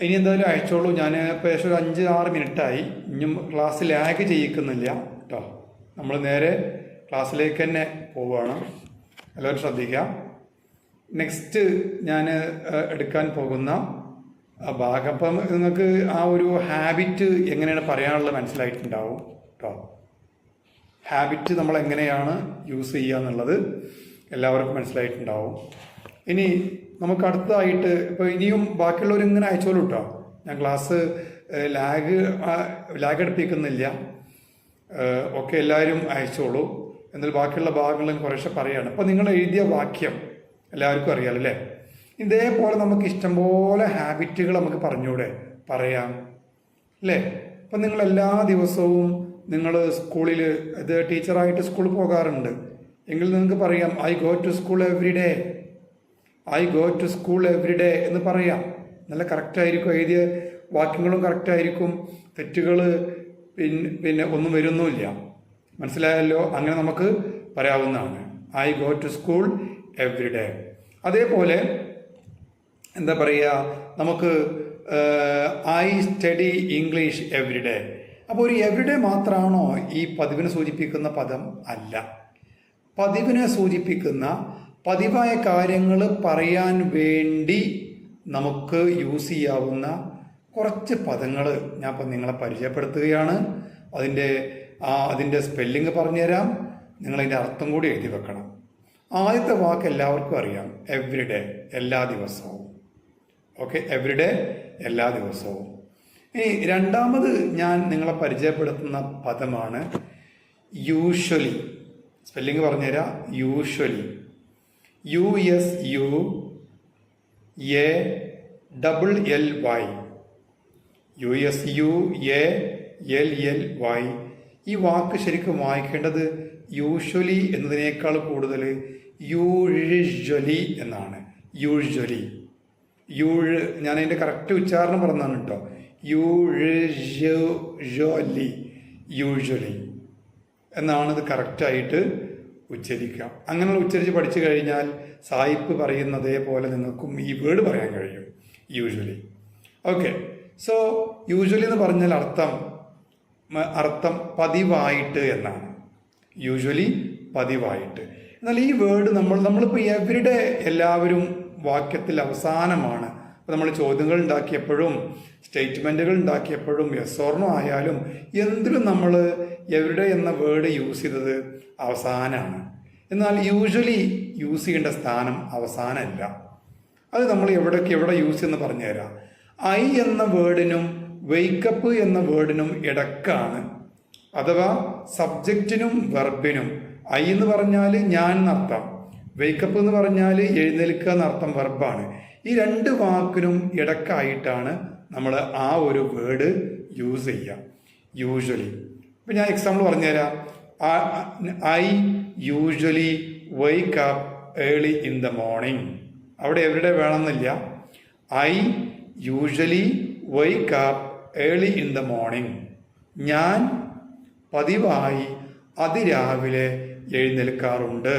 ഇനി എന്തായാലും അയച്ചോളൂ. ഞാൻ ഇപ്പോൾ ഏകദേശം ഒരു 5-6 മിനിറ്റായി. ഇനിയും ക്ലാസ് ലാഗ് ചെയ്യിക്കുന്നില്ല കേട്ടോ. നമ്മൾ നേരെ ക്ലാസ്സിലേക്ക് തന്നെ പോവുകയാണ്. എല്ലാവരും ശ്രദ്ധിക്കാം. നെക്സ്റ്റ് ഞാൻ എടുക്കാൻ പോകുന്ന ഭാഗം, അപ്പം നിങ്ങൾക്ക് ആ ഒരു ഹാബിറ്റ് എങ്ങനെയാണ് പറയാനുള്ളത് മനസ്സിലായിട്ടുണ്ടാവും കേട്ടോ. ഹാബിറ്റ് നമ്മൾ എങ്ങനെയാണ് യൂസ് ചെയ്യുക എന്നുള്ളത് എല്ലാവർക്കും മനസ്സിലായിട്ടുണ്ടാവും. ഇനി നമുക്ക് അടുത്തതായിട്ട് ഇപ്പോൾ ഇനിയും ബാക്കിയുള്ളവർ ഇങ്ങനെ അയച്ചോളൂ കേട്ടോ. ഞാൻ ക്ലാസ് ലാഗ് അടുപ്പിക്കുന്നില്ല. ഒക്കെ എല്ലാവരും അയച്ചോളൂ. എന്നാൽ ബാക്കിയുള്ള ഭാഗങ്ങളിൽ കുറേശ്ശെ പറയുകയാണ്. അപ്പോൾ നിങ്ങൾ എഴുതിയ വാക്യം എല്ലാവർക്കും അറിയാമല്ലോ അല്ലേ? ഇതേപോലെ നമുക്ക് ഇഷ്ടംപോലെ ഹാബിറ്റുകൾ നമുക്ക് പറഞ്ഞൂടെ, പറയാം അല്ലേ? അപ്പം നിങ്ങൾ എല്ലാ ദിവസവും നിങ്ങൾ സ്കൂളിൽ ഇത് ടീച്ചറായിട്ട് സ്കൂളിൽ പോകാറുണ്ട് എങ്കിൽ നിങ്ങൾക്ക് പറയാം I go to school every day, I go to school every day എന്ന് പറയാം. നല്ല കറക്റ്റായിരിക്കും, എഴുതിയ വാക്യങ്ങളും കറക്റ്റായിരിക്കും, തെറ്റുകൾ പിന്നെ ഒന്നും വരുന്നുമില്ല. മനസ്സിലായല്ലോ? അങ്ങനെ നമുക്ക് പറയാവുന്നതാണ്. I go to school every day. അതേപോലെ എന്താ പറയുക, നമുക്ക് I study English every day. അപ്പോൾ ഒരു എവറി ഡേ മാത്രമാണോ ഈ പതിവിനെ സൂചിപ്പിക്കുന്ന പദം? അല്ല. പതിവിനെ സൂചിപ്പിക്കുന്ന പതിവായ കാര്യങ്ങൾ പറയാൻ വേണ്ടി നമുക്ക് യൂസ് ചെയ്യാവുന്ന കുറച്ച് പദങ്ങൾ ഞാൻ ഇപ്പം നിങ്ങളെ പരിചയപ്പെടുത്തുകയാണ്. അതിൻ്റെ സ്പെല്ലിങ് പറഞ്ഞുതരാം. നിങ്ങളതിൻ്റെ അർത്ഥം കൂടി എഴുതി വെക്കണം. ആദ്യത്തെ വാക്ക് എല്ലാവർക്കും അറിയാം, എവറി ഡേ, എല്ലാ ദിവസവും. ഓക്കെ, എവറി ഡേ, എല്ലാ ദിവസവും. ഇനി രണ്ടാമത് ഞാൻ നിങ്ങളെ പരിചയപ്പെടുത്തുന്ന പദമാണ് യൂഷ്വലി. സ്പെല്ലിങ് പറഞ്ഞുതരാം. Usually, USUALLY, USUALLY. ഈ വാക്ക് ശരിക്കും വായിക്കേണ്ടത് യൂഷ്വലി എന്നതിനേക്കാൾ കൂടുതൽ യൂഷ്വലി എന്നാണ്. യൂഷ്വലി, ഞാൻ അതിൻ്റെ കറക്റ്റ് ഉച്ചാരണം പറഞ്ഞതാണ് കേട്ടോ. യൂഷ്വലി എന്നാണ് ഇത് കറക്റ്റായിട്ട് ഉച്ചരിക്കുക. അങ്ങനെയുള്ള ഉച്ചരിച്ച് പഠിച്ചു കഴിഞ്ഞാൽ സായിപ്പ് പറയുന്നതേ പോലെ നിങ്ങൾക്കും ഈ വേർഡ് പറയാൻ കഴിയും, യൂഷ്വലി. ഓക്കെ, സോ യൂഷ്വലി എന്ന് പറഞ്ഞാൽ അർത്ഥം പതിവായിട്ട് എന്നാണ്. യൂഷ്വലി, പതിവായിട്ട്. എന്നാൽ ഈ വേർഡ് നമ്മളിപ്പോൾ എവരിഡേ എല്ലാവരും വാക്യത്തിൽ അവസാനമാണ്. അപ്പോൾ നമ്മൾ ചോദ്യങ്ങൾ ഉണ്ടാക്കിയപ്പോഴും സ്റ്റേറ്റ്മെൻറ്റുകൾ ഉണ്ടാക്കിയപ്പോഴും യെസ് ഓർ നോ ആയാലും എന്തിലും നമ്മൾ എവരിഡേ എന്ന വേർഡ് യൂസ് ചെയ്തത് അവസാനമാണ്. എന്നാൽ യൂഷ്വലി യൂസ് ചെയ്യേണ്ട സ്ഥാനം അവസാനമല്ല. അത് നമ്മൾ എവിടെ യൂസ് എന്ന് പറഞ്ഞുതരാം. ഐ എന്ന വേർഡിനും വെയ്ക്കപ്പ് എന്ന വേർഡിനും ഇടക്കാണ്. അഥവാ സബ്ജക്റ്റിനും വെർബിനും. ഐ എന്ന് പറഞ്ഞാൽ ഞാൻ എന്നർത്ഥം, വെയ്ക്കപ്പ് എന്ന് പറഞ്ഞാൽ എഴുന്നേൽക്കുക എന്നർത്ഥം, വെർബാണ്. ഈ രണ്ട് വാക്കിനും ഇടക്കായിട്ടാണ് നമ്മൾ ആ ഒരു വേർഡ് യൂസ് ചെയ്യുക, യൂഷ്വലി. ഇപ്പം ഞാൻ എക്സാമ്പിൾ പറഞ്ഞുതരാം. I usually wake up early in the morning. അവിടെ എവിടെ വേണമെന്നില്ല. I usually wake up early in the morning. ഞാൻ പതിവായി അതിരാവിലെ എഴുന്നേൽക്കാറുണ്ട്.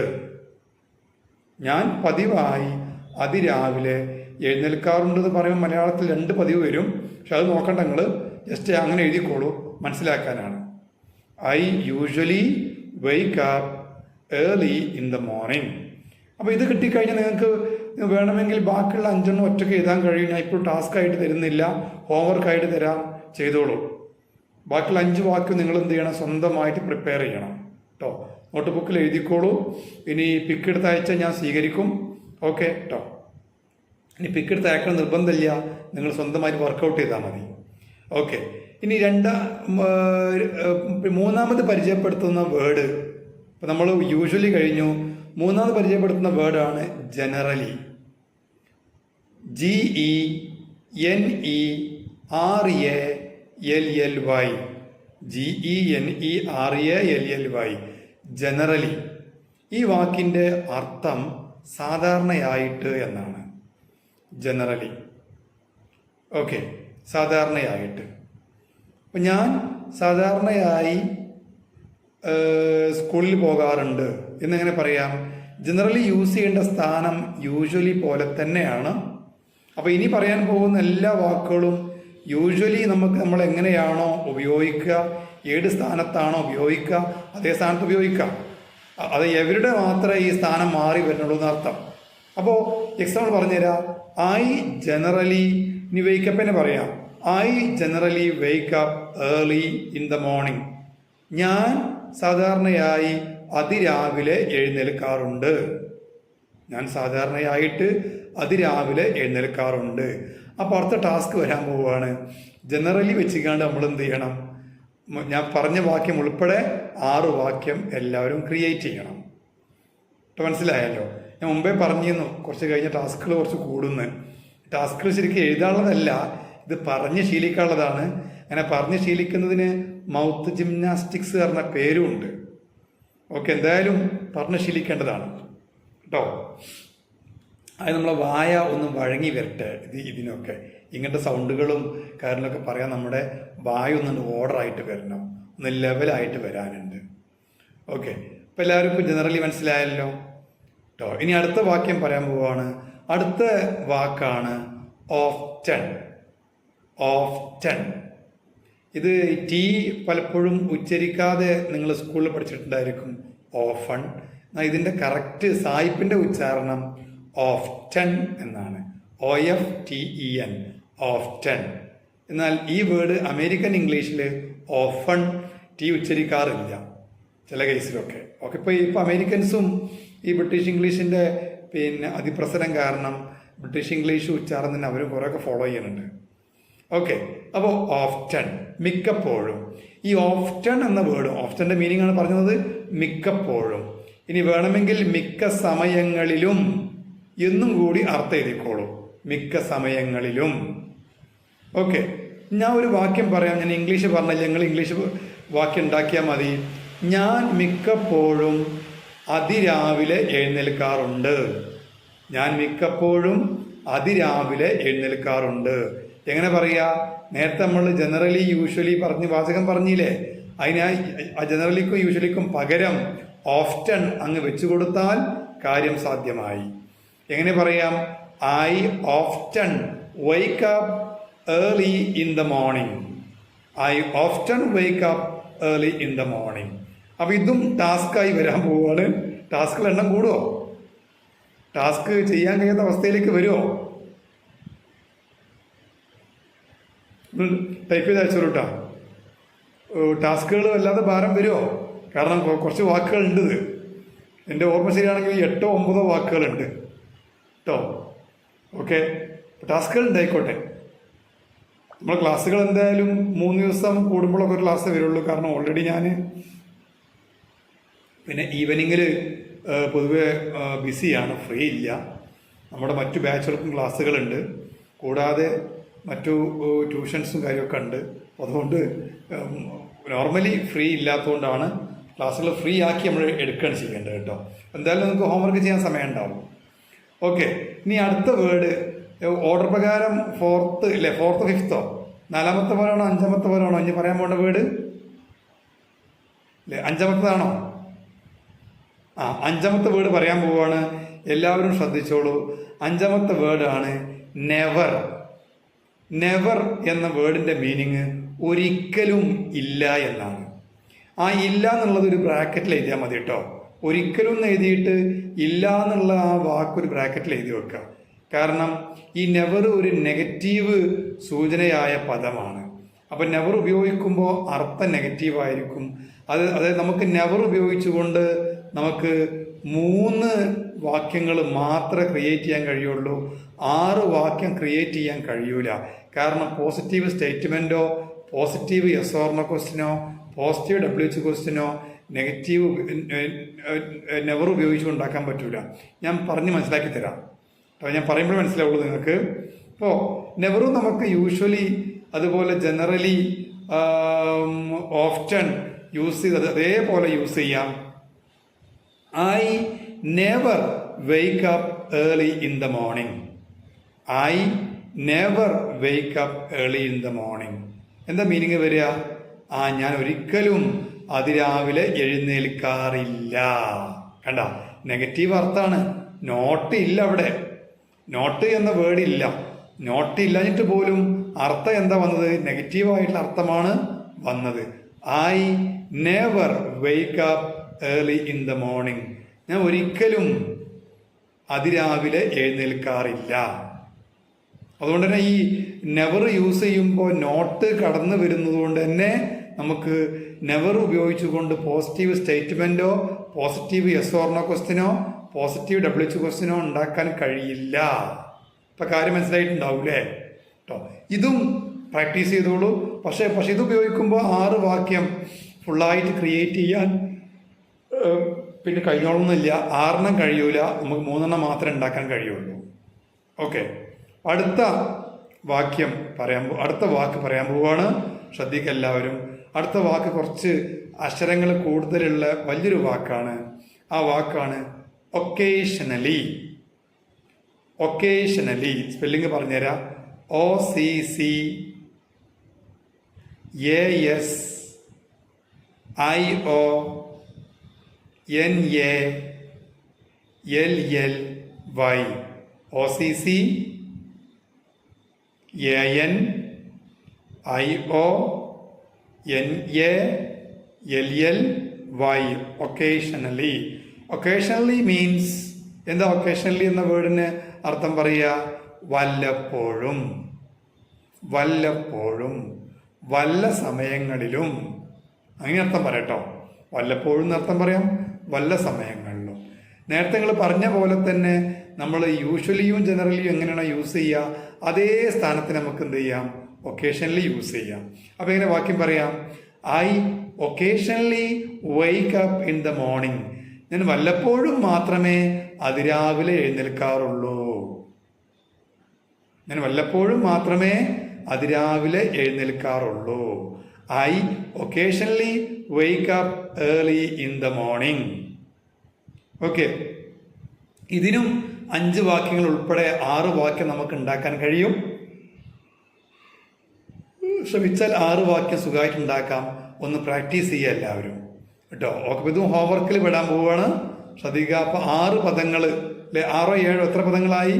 ഞാൻ പതിവായി അതിരാവിലെ എഴുന്നേൽക്കാറുണ്ടെന്ന് പറയുമ്പോൾ മലയാളത്തിൽ 2 പതിവ് വരും. പക്ഷെ അത് നോക്കണ്ട, നിങ്ങൾ ജസ്റ്റ് അങ്ങനെ എഴുതിക്കോളൂ, മനസ്സിലാക്കാനാണ്. I usually wake up early in the morning. അപ്പോൾ ഇത് കിട്ടിക്കഴിഞ്ഞാൽ നിങ്ങൾക്ക് വേണമെങ്കിൽ ബാക്കിയുള്ള 5 ഒറ്റയ്ക്ക് എഴുതാൻ കഴിയും. ഞാൻ ഇപ്പോൾ ടാസ്ക് ആയിട്ട് തരുന്നില്ല, ഹോംവർക്കായിട്ട് തരാം, ചെയ്തോളൂ. ബാക്കിയുള്ള 5 വാക്ക് നിങ്ങൾ എന്ത് ചെയ്യണം, സ്വന്തമായിട്ട് പ്രിപ്പയർ ചെയ്യണം കേട്ടോ. നോട്ട് ബുക്കിൽ എഴുതിക്കോളൂ. ഇനി പിക്കെടുത്ത് അയച്ചാൽ ഞാൻ സ്വീകരിക്കും. ഓക്കെ കേട്ടോ. ഇനി പിക്കെടുത്ത് അയക്കണം നിർബന്ധമില്ല, നിങ്ങൾ സ്വന്തമായിട്ട് വർക്കൗട്ട് ചെയ്താൽ മതി. ഓക്കെ, ഇനി മൂന്നാമത് പരിചയപ്പെടുത്തുന്ന വേർഡ്, ഇപ്പം നമ്മൾ യൂഷ്വലി കഴിഞ്ഞു. മൂന്നാമത് പരിചയപ്പെടുത്തുന്ന വേർഡാണ് ജനറലി. GENERALLY, GENERALLY, generally. ഈ വാക്കിൻ്റെ അർത്ഥം സാധാരണയായിട്ട് എന്നാണ്. ജനറലി, ഓക്കെ, സാധാരണയായിട്ട്. അപ്പം ഞാൻ സാധാരണയായി സ്കൂളിൽ പോകാറുണ്ട് എന്നെങ്ങനെ പറയാം? ജനറലി യൂസ് ചെയ്യേണ്ട സ്ഥാനം യൂഷ്വലി പോലെ തന്നെയാണ്. അപ്പോൾ ഇനി പറയാൻ പോകുന്ന എല്ലാ വാക്കുകളും യൂഷ്വലി നമ്മൾ എങ്ങനെയാണോ ഉപയോഗിക്കുക, ഏത് സ്ഥാനത്താണോ ഉപയോഗിക്കുക അതേ സ്ഥാനത്ത് ഉപയോഗിക്കാം. അത് എവരുടെ മാത്രമേ ഈ സ്ഥാനം മാറി വരുന്നുള്ളൂ എന്നർത്ഥം. അപ്പോൾ എക്സാമ്പിൾ പറഞ്ഞുതരാം. ഐ ജനറലി, ഇനി വെയ്ക്കപ്പിനെ പറയാം. I generally വെയ്ക്ക് up early in the morning. ഞാൻ സാധാരണയായി അതിരാവിലെ എഴുന്നേൽക്കാറുണ്ട്. ഞാൻ സാധാരണയായിട്ട് അതിരാവിലെ എഴുന്നേൽക്കാറുണ്ട്. അപ്പോൾ അടുത്ത ടാസ്ക് വരാൻ പോവുകയാണ്. ജനറലി വെച്ചിക്കാണ്ട് നമ്മൾ എന്ത് ചെയ്യണം? ഞാൻ പറഞ്ഞ വാക്യം ഉൾപ്പെടെ 6 വാക്യം എല്ലാവരും ക്രിയേറ്റ് ചെയ്യണം. ഇപ്പോൾ മനസ്സിലായല്ലോ. ഞാൻ മുമ്പേ പറഞ്ഞിരുന്നു കുറച്ച് കഴിഞ്ഞ ടാസ്കുകൾ കുറച്ച് കൂടുന്നു. ടാസ്കുകൾ ശരിക്കും എഴുതാനുള്ളതല്ല, ഇത് പറഞ്ഞ് ശീലിക്കാനുള്ളതാണ്. അങ്ങനെ പറഞ്ഞ് ശീലിക്കുന്നതിന് മൗത്ത് ജിംനാസ്റ്റിക്സ് പറഞ്ഞ പേരുമുണ്ട്. ഓക്കെ, എന്തായാലും പറഞ്ഞ് ശീലിക്കേണ്ടതാണ് കേട്ടോ. അത് നമ്മളെ വായ ഒന്ന് വഴങ്ങി വരട്ടെ. ഇതിനൊക്കെ ഇങ്ങനത്തെ സൗണ്ടുകളും കാര്യങ്ങളൊക്കെ പറയാൻ നമ്മുടെ വായ ഒന്ന് ഓർഡറായിട്ട് വരണം, ഒന്ന് ലെവലായിട്ട് വരാനുണ്ട്. ഓക്കെ, അപ്പോൾ എല്ലാവർക്കും ജനറലി മനസ്സിലായല്ലോ കേട്ടോ. ഇനി അടുത്ത വാക്യം പറയാൻ പോവാണ്. അടുത്ത വാക്കാണ് ഓഫ്റ്റൺ. ഓഫ്റ്റൺ. ഇത് ടി പലപ്പോഴും ഉച്ചരിക്കാതെ നിങ്ങൾ സ്കൂളിൽ പഠിച്ചിട്ടുണ്ടായിരിക്കും. ഓഫൺ. ഇതിൻ്റെ കറക്റ്റ് സായിപ്പിൻ്റെ ഉച്ചാരണം ഓഫ്റ്റൺ എന്നാണ്. OFTEN, often. എന്നാൽ ഈ വേർഡ് അമേരിക്കൻ ഇംഗ്ലീഷിൽ ഓഫൺ ടി ഉച്ചരിക്കാറില്ല ചില കേസിലൊക്കെ. ഓക്കെ, ഇപ്പോൾ അമേരിക്കൻസും ഈ ബ്രിട്ടീഷ് ഇംഗ്ലീഷിൻ്റെ അതിപ്രസരം കാരണം ബ്രിട്ടീഷ് ഇംഗ്ലീഷ് ഉച്ചാരണം തന്നെ അവരും കുറേയൊക്കെ ഫോളോ ചെയ്യുന്നുണ്ട്. ഓക്കെ, അപ്പോൾ ഓഫ്റ്റൺ, മിക്കപ്പോഴും. ഈ ഓഫ്റ്റൺ എന്ന വേർഡ്, ഓഫ്റ്റൻ്റെ മീനിങ് ആണ് പറഞ്ഞത് മിക്കപ്പോഴും. ഇനി വേണമെങ്കിൽ മിക്ക സമയങ്ങളിലും എന്നും കൂടി അർത്ഥം എഴുതിക്കോളൂ. മിക്ക സമയങ്ങളിലും. ഓക്കെ, ഞാൻ ഒരു വാക്യം പറയാം. ഞാൻ ഇംഗ്ലീഷ് പറഞ്ഞില്ല, ഞങ്ങൾ ഇംഗ്ലീഷ് വാക്യം ഉണ്ടാക്കിയാൽ മതി. ഞാൻ മിക്കപ്പോഴും അതിരാവിലെ എഴുന്നേൽക്കാറുണ്ട്. ഞാൻ മിക്കപ്പോഴും അതിരാവിലെ എഴുന്നേൽക്കാറുണ്ട്. എങ്ങനെ പറയാ? നേരത്തെ നമ്മൾ ജനറലി യൂഷ്വലി വാചകം പറഞ്ഞില്ലേ, അതിനായി ജനറലിക്കും യൂഷ്വലിക്കും പകരം ഓഫ്റ്റൺ അങ്ങ് വെച്ചു കൊടുത്താൽ കാര്യം സാധ്യമായി. എങ്ങനെ പറയാം? I often wake up early in the morning. I often wake up early in the morning. അപ്പോൾ ഇതും ടാസ്ക്കായി വരാൻ പോവുകയാണ്. ടാസ്കുകൾ എണ്ണം കൂടുമോ? ടാസ്ക് ചെയ്യാൻ കഴിയാത്ത അവസ്ഥയിലേക്ക് വരുമോ? ടൈപ്പ് ചെയ്ത് അയച്ചോളൂ കേട്ടോ. ടാസ്കുകൾ വല്ലാതെ ഭാരം വരുമോ? കാരണം കുറച്ച് വാക്കുകളുണ്ട്. എൻ്റെ ഓർമ്മ ശരിയാണെങ്കിൽ 8 or 9 വാക്കുകളുണ്ട് കേട്ടോ. ഓക്കെ, ടാസ്കുകൾ ഉണ്ടായിക്കോട്ടെ. നമ്മൾ ക്ലാസ്സുകൾ എന്തായാലും 3 ദിവസം കൂടുമ്പോഴൊക്കെ ഒരു ക്ലാസ് വരുള്ളൂ. കാരണം ഓൾറെഡി ഞാൻ ഈവനിങ്ങിൽ പൊതുവെ ബിസിയാണ്, ഫ്രീ ഇല്ല. നമ്മുടെ മറ്റു ബാച്ചുകൾക്കും ക്ലാസ്സുകളുണ്ട്, കൂടാതെ മറ്റു ട്യൂഷൻസും കാര്യമൊക്കെ ഉണ്ട്. അതുകൊണ്ട് നോർമലി ഫ്രീ ഇല്ലാത്തതുകൊണ്ടാണ് ക്ലാസ്സുകൾ ഫ്രീ ആക്കി നമ്മൾ എടുക്കുകയാണ് ചെയ്യേണ്ടത് കേട്ടോ. എന്തായാലും നമുക്ക് ഹോംവർക്ക് ചെയ്യാൻ സമയം ഉണ്ടാവും. ഓക്കെ, ഇനി അടുത്ത വേർഡ് ഓർഡർ പ്രകാരം 4th ഇല്ലേ, 4th 5th 4ാമത്തെ വേർഡാണോ 5ാമത്തെ വേർഡാണോ ഇനി പറയാൻ പോകേണ്ട വേർഡ്? അല്ലേ, 5ാമത്തേതാണോ? 5ാമത്തെ വേർഡ് പറയാൻ പോവുകയാണ്. എല്ലാവരും ശ്രദ്ധിച്ചോളൂ. 5ാമത്തെ വേർഡാണ് നെവർ. നെവർ എന്ന വേർഡിൻ്റെ മീനിങ് ഒരിക്കലും ഇല്ല എന്നാണ്. ഇല്ല എന്നുള്ളത് ഒരു ബ്രാക്കറ്റിൽ എഴുതിയാൽ മതി കേട്ടോ. ഒരിക്കലും എന്ന് എഴുതിയിട്ട് ഇല്ല എന്നുള്ള ആ വാക്കൊരു ബ്രാക്കറ്റിൽ എഴുതി വെക്കുക. കാരണം ഈ നെവർ ഒരു നെഗറ്റീവ് സൂചനയായ പദമാണ്. അപ്പം നെവർ ഉപയോഗിക്കുമ്പോൾ അർത്ഥം നെഗറ്റീവായിരിക്കും. അതായത് നമുക്ക് നെവർ ഉപയോഗിച്ചുകൊണ്ട് നമുക്ക് 3 വാക്യങ്ങൾ മാത്രമേ ക്രിയേറ്റ് ചെയ്യാൻ കഴിയുള്ളൂ. 6 വാക്യം ക്രിയേറ്റ് ചെയ്യാൻ കഴിയൂല. കാരണം പോസിറ്റീവ് സ്റ്റേറ്റ്മെൻറ്റോ പോസിറ്റീവ് യെസ് ഓർ നോ ക്വസ്റ്റ്യനോ പോസിറ്റീവ് WH ക്വസ്റ്റ്യനോ നെഗറ്റീവ് നെവർ ഉപയോഗിച്ച് ഉണ്ടാക്കാൻ പറ്റൂല. ഞാൻ പറഞ്ഞ് മനസ്സിലാക്കി തരാം. അപ്പോൾ ഞാൻ പറയുമ്പോൾ മനസ്സിലാവുള്ളൂ നിങ്ങൾക്ക്. അപ്പോൾ നെവറും നമുക്ക് യൂഷ്വലി അതുപോലെ ജനറലി ഓഫ്റ്റൺ യൂസ് ചെയ്തത് അതേപോലെ യൂസ് ചെയ്യാം. I never വെയ്ക്ക് up early in the morning. I never വെയ്ക്ക് up early in the morning. എന്താ മീനിങ് വരിക? ഞാൻ ഒരിക്കലും അതിരാവിലെ എഴുന്നേൽക്കാറില്ല. കണ്ട, നെഗറ്റീവ് അർത്ഥമാണ്. നോട്ട് ഇല്ല അവിടെ. നോട്ട് എന്ന വേർഡ് ഇല്ല. നോട്ട് ഇല്ലാഞ്ഞിട്ട് പോലും അർത്ഥം എന്താ വന്നത്? നെഗറ്റീവായിട്ടുള്ള അർത്ഥമാണ് വന്നത്. I never വെയ്ക്ക് up early in the morning. ഞാൻ ഒരിക്കലും അതിരാവിലെ എഴുന്നേൽക്കാറില്ല. അതുകൊണ്ട് തന്നെ ഈ നെവർ യൂസ് ചെയ്യുമ്പോൾ നോട്ട് കടന്നു വരുന്നത് കൊണ്ട് തന്നെ നമുക്ക് നെവർ ഉപയോഗിച്ചുകൊണ്ട് പോസിറ്റീവ് സ്റ്റേറ്റ്മെന്റോ പോസിറ്റീവ് യെസ് ഓർ നോ ക്വസ്റ്റ്യനോ പോസിറ്റീവ് WH ക്വസ്റ്റ്യനോ ഉണ്ടാക്കാൻ കഴിയില്ല. ഇപ്പൊ കാര്യം മനസ്സിലായിട്ടുണ്ടാവൂലേ കേട്ടോ? ഇതും പ്രാക്ടീസ് ചെയ്തോളൂ. പക്ഷെ ഇത് ഉപയോഗിക്കുമ്പോൾ 6 വാക്യം ഫുള്ളായിട്ട് ക്രിയേറ്റ് ചെയ്യാൻ പിന്നെ കഴിഞ്ഞോളൊന്നുമില്ല. 6 കഴിയൂല, നമുക്ക് 3 മാത്രമേ ഉണ്ടാക്കാൻ കഴിയുള്ളൂ. ഓക്കെ, അടുത്ത വാക്ക് പറയാൻ പോവാണ്. ശ്രദ്ധിക്കുക എല്ലാവരും. അടുത്ത വാക്ക് കുറച്ച് അക്ഷരങ്ങൾ കൂടുതലുള്ള വലിയൊരു വാക്കാണ്. ആ വാക്കാണ് ഒക്കേഷണലി. സ്പെല്ലിംഗ് പറഞ്ഞുതരാം. ഒക്കേഷണലി മീൻസ് എന്താ? ഒക്കേഷണലി എന്ന വേർഡിന് അർത്ഥം പറയുക വല്ലപ്പോഴും, വല്ല സമയങ്ങളിലും, അങ്ങനെ അർത്ഥം പറയട്ടോ. വല്ലപ്പോഴും എന്നർത്ഥം പറയാം, വല്ല സമയങ്ങളിലും. നേരത്തെ നിങ്ങൾ പറഞ്ഞ പോലെ തന്നെ നമ്മൾ യൂഷ്വലിയും ജനറലിയും എങ്ങനെയാണ് യൂസ് ചെയ്യുക, അതേ സ്ഥാനത്ത് നമുക്ക് എന്ത് ചെയ്യാം? ഒക്കേഷണലി യൂസ് ചെയ്യാം. അപ്പൊ എങ്ങനെ വാക്യം പറയാം? I occasionally wake up in the morning. ഞാൻ വല്ലപ്പോഴും മാത്രമേ അതിരാവിലെ എഴുന്നേൽക്കാറുള്ളൂ. I occasionally wake up early in the morning. Okay, ഇതിനും 5 വാക്യങ്ങൾ ഉൾപ്പെടെ 6 വാക്യം നമുക്ക് ഉണ്ടാക്കാൻ കഴിയും. ശ്രമിച്ചാൽ 6 വാക്യം സുഖമായിട്ട് ഉണ്ടാക്കാം. ഒന്ന് പ്രാക്ടീസ് ചെയ്യുക എല്ലാവരും കേട്ടോ. ഓക്കെ, ഇതും ഹോംവർക്കിൽ വിടാൻ പോവുകയാണ്. ശ്രദ്ധിക്കുക. അപ്പൊ 6 പദങ്ങൾ അല്ലെ? 6 7 എത്ര പദങ്ങളായി?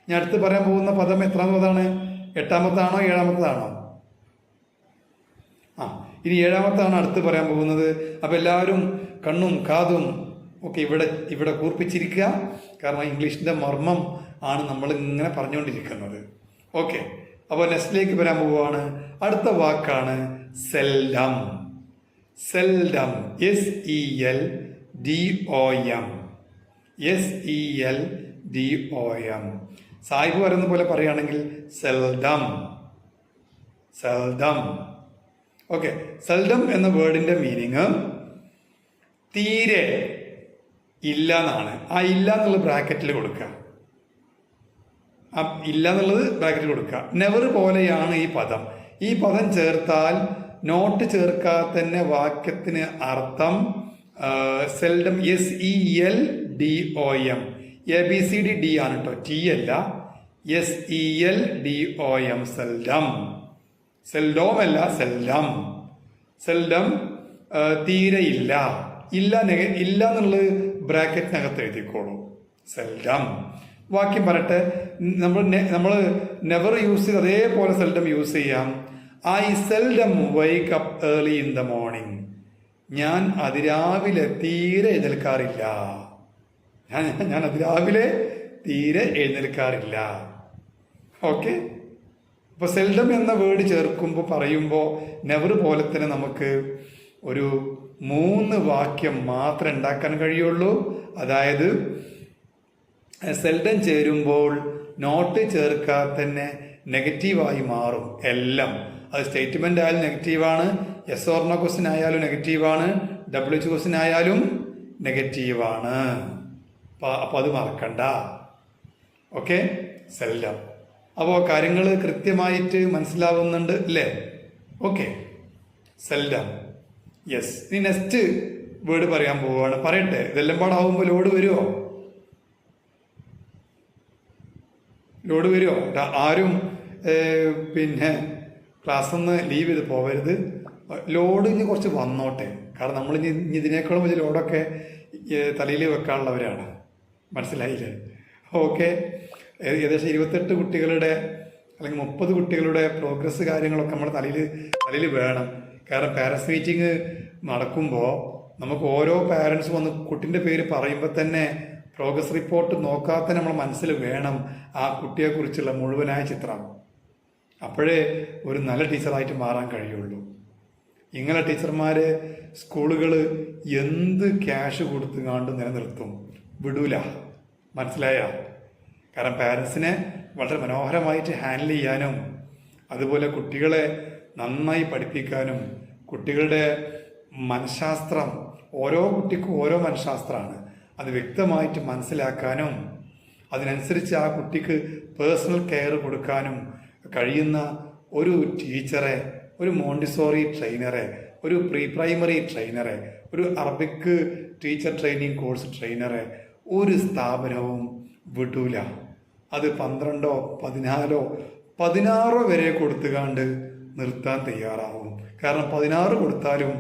ഞാൻ അടുത്ത് പറയാൻ പോകുന്ന പദം എത്രാമതാണ്? 8ാമത്താണോ 7ാമത്തതാണോ? ഇനി 7ാമത്താണ് അടുത്ത് പറയാൻ പോകുന്നത്. അപ്പൊ എല്ലാവരും കണ്ണും കാതും ഒക്കെ ഇവിടെ കൂർപ്പിച്ചിരിക്കുക. കാരണം ഇംഗ്ലീഷിന്റെ മർമ്മം ആണ് നമ്മൾ ഇങ്ങനെ പറഞ്ഞുകൊണ്ടിരിക്കുന്നത്. ഓക്കെ, അപ്പോൾ നെക്സ്റ്റിലേക്ക് വരാൻ പോവുകയാണ്. അടുത്ത വാക്കാണ് സെൽഡം. SELDOM. സാഹിബ് പറയുന്ന പോലെ പറയുകയാണെങ്കിൽ സെൽഡം. ഓക്കെ, സെൽഡം എന്ന വേർഡിന്റെ മീനിങ് തീരെ ഇല്ല എന്നാണ്. ആ ഇല്ല എന്നുള്ളത് ബ്രാക്കറ്റിൽ കൊടുക്കുക. നെവർ പോലെയാണ് ഈ പദം ചേർത്താൽ, നോട്ട് ചേർക്കാതെ തന്നെ വാക്യത്തിന് അർത്ഥം സെൽഡം. SELDOM. ABCD D ആണ് കേട്ടോ, T അല്ല. SELDOM. സെൽഡോം അല്ല, സെൽഡം. തീരെ ഇല്ല എന്നുള്ളത് ബ്രാക്കറ്റിനകത്ത് എഴുതിക്കോളൂ. സെൽഡം. വാക്യം പറയട്ടെ. നമ്മൾ നെവർ യൂസ് ചെയ്ത് അതേപോലെ സെൽഡം യൂസ് ചെയ്യാം. I seldom വെയ്ക്ക് up early in the morning. ഞാൻ അതിരാവിലെ തീരെ എഴുന്നേൽക്കാറില്ല. ഓക്കെ, അപ്പൊ സെൽഡം എന്ന വേർഡ് പറയുമ്പോൾ നെവർ പോലെ തന്നെ നമുക്ക് ഒരു 3 വാക്യം മാത്രമേ ഉണ്ടാക്കാൻ കഴിയുള്ളൂ. അതായത് സെൽഡം ചേരുമ്പോൾ നോട്ട് ചേർക്കാതെ തന്നെ നെഗറ്റീവായി മാറും എല്ലാം. അത് സ്റ്റേറ്റ്മെന്റ് ആയാലും നെഗറ്റീവാണ്, യെസ് ഓർ നോ ക്വസ്റ്റ്യൻ ആയാലും നെഗറ്റീവാണ്, WH ക്വസ്റ്റ്യൻ ആയാലും നെഗറ്റീവാണ്. അപ്പൊ അത് മറക്കണ്ട. Okay, seldom. അപ്പോൾ കാര്യങ്ങൾ കൃത്യമായിട്ട് മനസ്സിലാവുന്നുണ്ട് അല്ലേ? Okay, seldom. യെസ്. ഇനി നെക്സ്റ്റ് വേർഡ് പറയാൻ പോവുകയാണ്. പറയട്ടെ, ഇതെല്ലാം പാടാവുമ്പോൾ ലോഡ് വരുമോ? ആരും പിന്നെ ക്ലാസ് ഒന്ന് ലീവ് ചെയ്ത് പോവരുത്. ലോഡ് ഇനി കുറച്ച് വന്നോട്ടെ. കാരണം നമ്മൾ ഇനി ഇതിനേക്കാളും വലിയ ലോഡൊക്കെ തലയിൽ വെക്കാനുള്ളവരാണ്. മനസ്സിലായില്ലേ? ഓക്കെ, ഏകദേശം 28 കുട്ടികളുടെ അല്ലെങ്കിൽ 30 കുട്ടികളുടെ പ്രോഗ്രസ് കാര്യങ്ങളൊക്കെ നമ്മുടെ തലയിൽ വേണം. കാരണം പാരൻസ് മീറ്റിംഗ് നടക്കുമ്പോൾ നമുക്ക് ഓരോ പാരൻസ് വന്ന് കുട്ടിൻ്റെ പേര് പറയുമ്പോൾ തന്നെ പ്രോഗ്രസ് റിപ്പോർട്ട് നോക്കാതെ നമ്മൾ മനസ്സിൽ വേണം ആ കുട്ടിയെക്കുറിച്ചുള്ള മുഴുവനായ ചിത്രം. അപ്പോഴേ ഒരു നല്ല ടീച്ചറായിട്ട് മാറാൻ കഴിയുള്ളൂ. ഇങ്ങനെ ടീച്ചർമാരെ സ്കൂളുകൾ എന്ത് ക്യാഷ് കൊടുത്തുകാണ്ട് നിലനിർത്തും, വിടൂല. മനസ്സിലായ? കാരണം പാരൻസിനെ വളരെ മനോഹരമായിട്ട് ഹാൻഡിൽ ചെയ്യാനും അതുപോലെ കുട്ടികളെ നന്നായി പഠിപ്പിക്കാനും കുട്ടികളുടെ മനഃശാസ്ത്രം, ഓരോ കുട്ടിക്കും ഓരോ മനഃശാസ്ത്രമാണ്, അത് വ്യക്തമായിട്ട് മനസ്സിലാക്കാനും അതിനനുസരിച്ച് ആ കുട്ടിക്ക് പേഴ്സണൽ കെയർ കൊടുക്കാനും കഴിയുന്ന ഒരു ടീച്ചറെ, ഒരു മോണ്ടിസോറി ട്രെയിനറെ, ഒരു പ്രീ പ്രൈമറി ട്രെയിനറെ, ഒരു അറബിക് ടീച്ചർ ട്രെയിനിങ് കോഴ്സ് ട്രെയിനറെ ഒരു സ്ഥാപനവും വിടൂല. അത് 12 14 16 വരെ കൊടുത്തുകാണ്ട് നിർത്താൻ തയ്യാറാവും. കാരണം 16 കൊടുത്താലും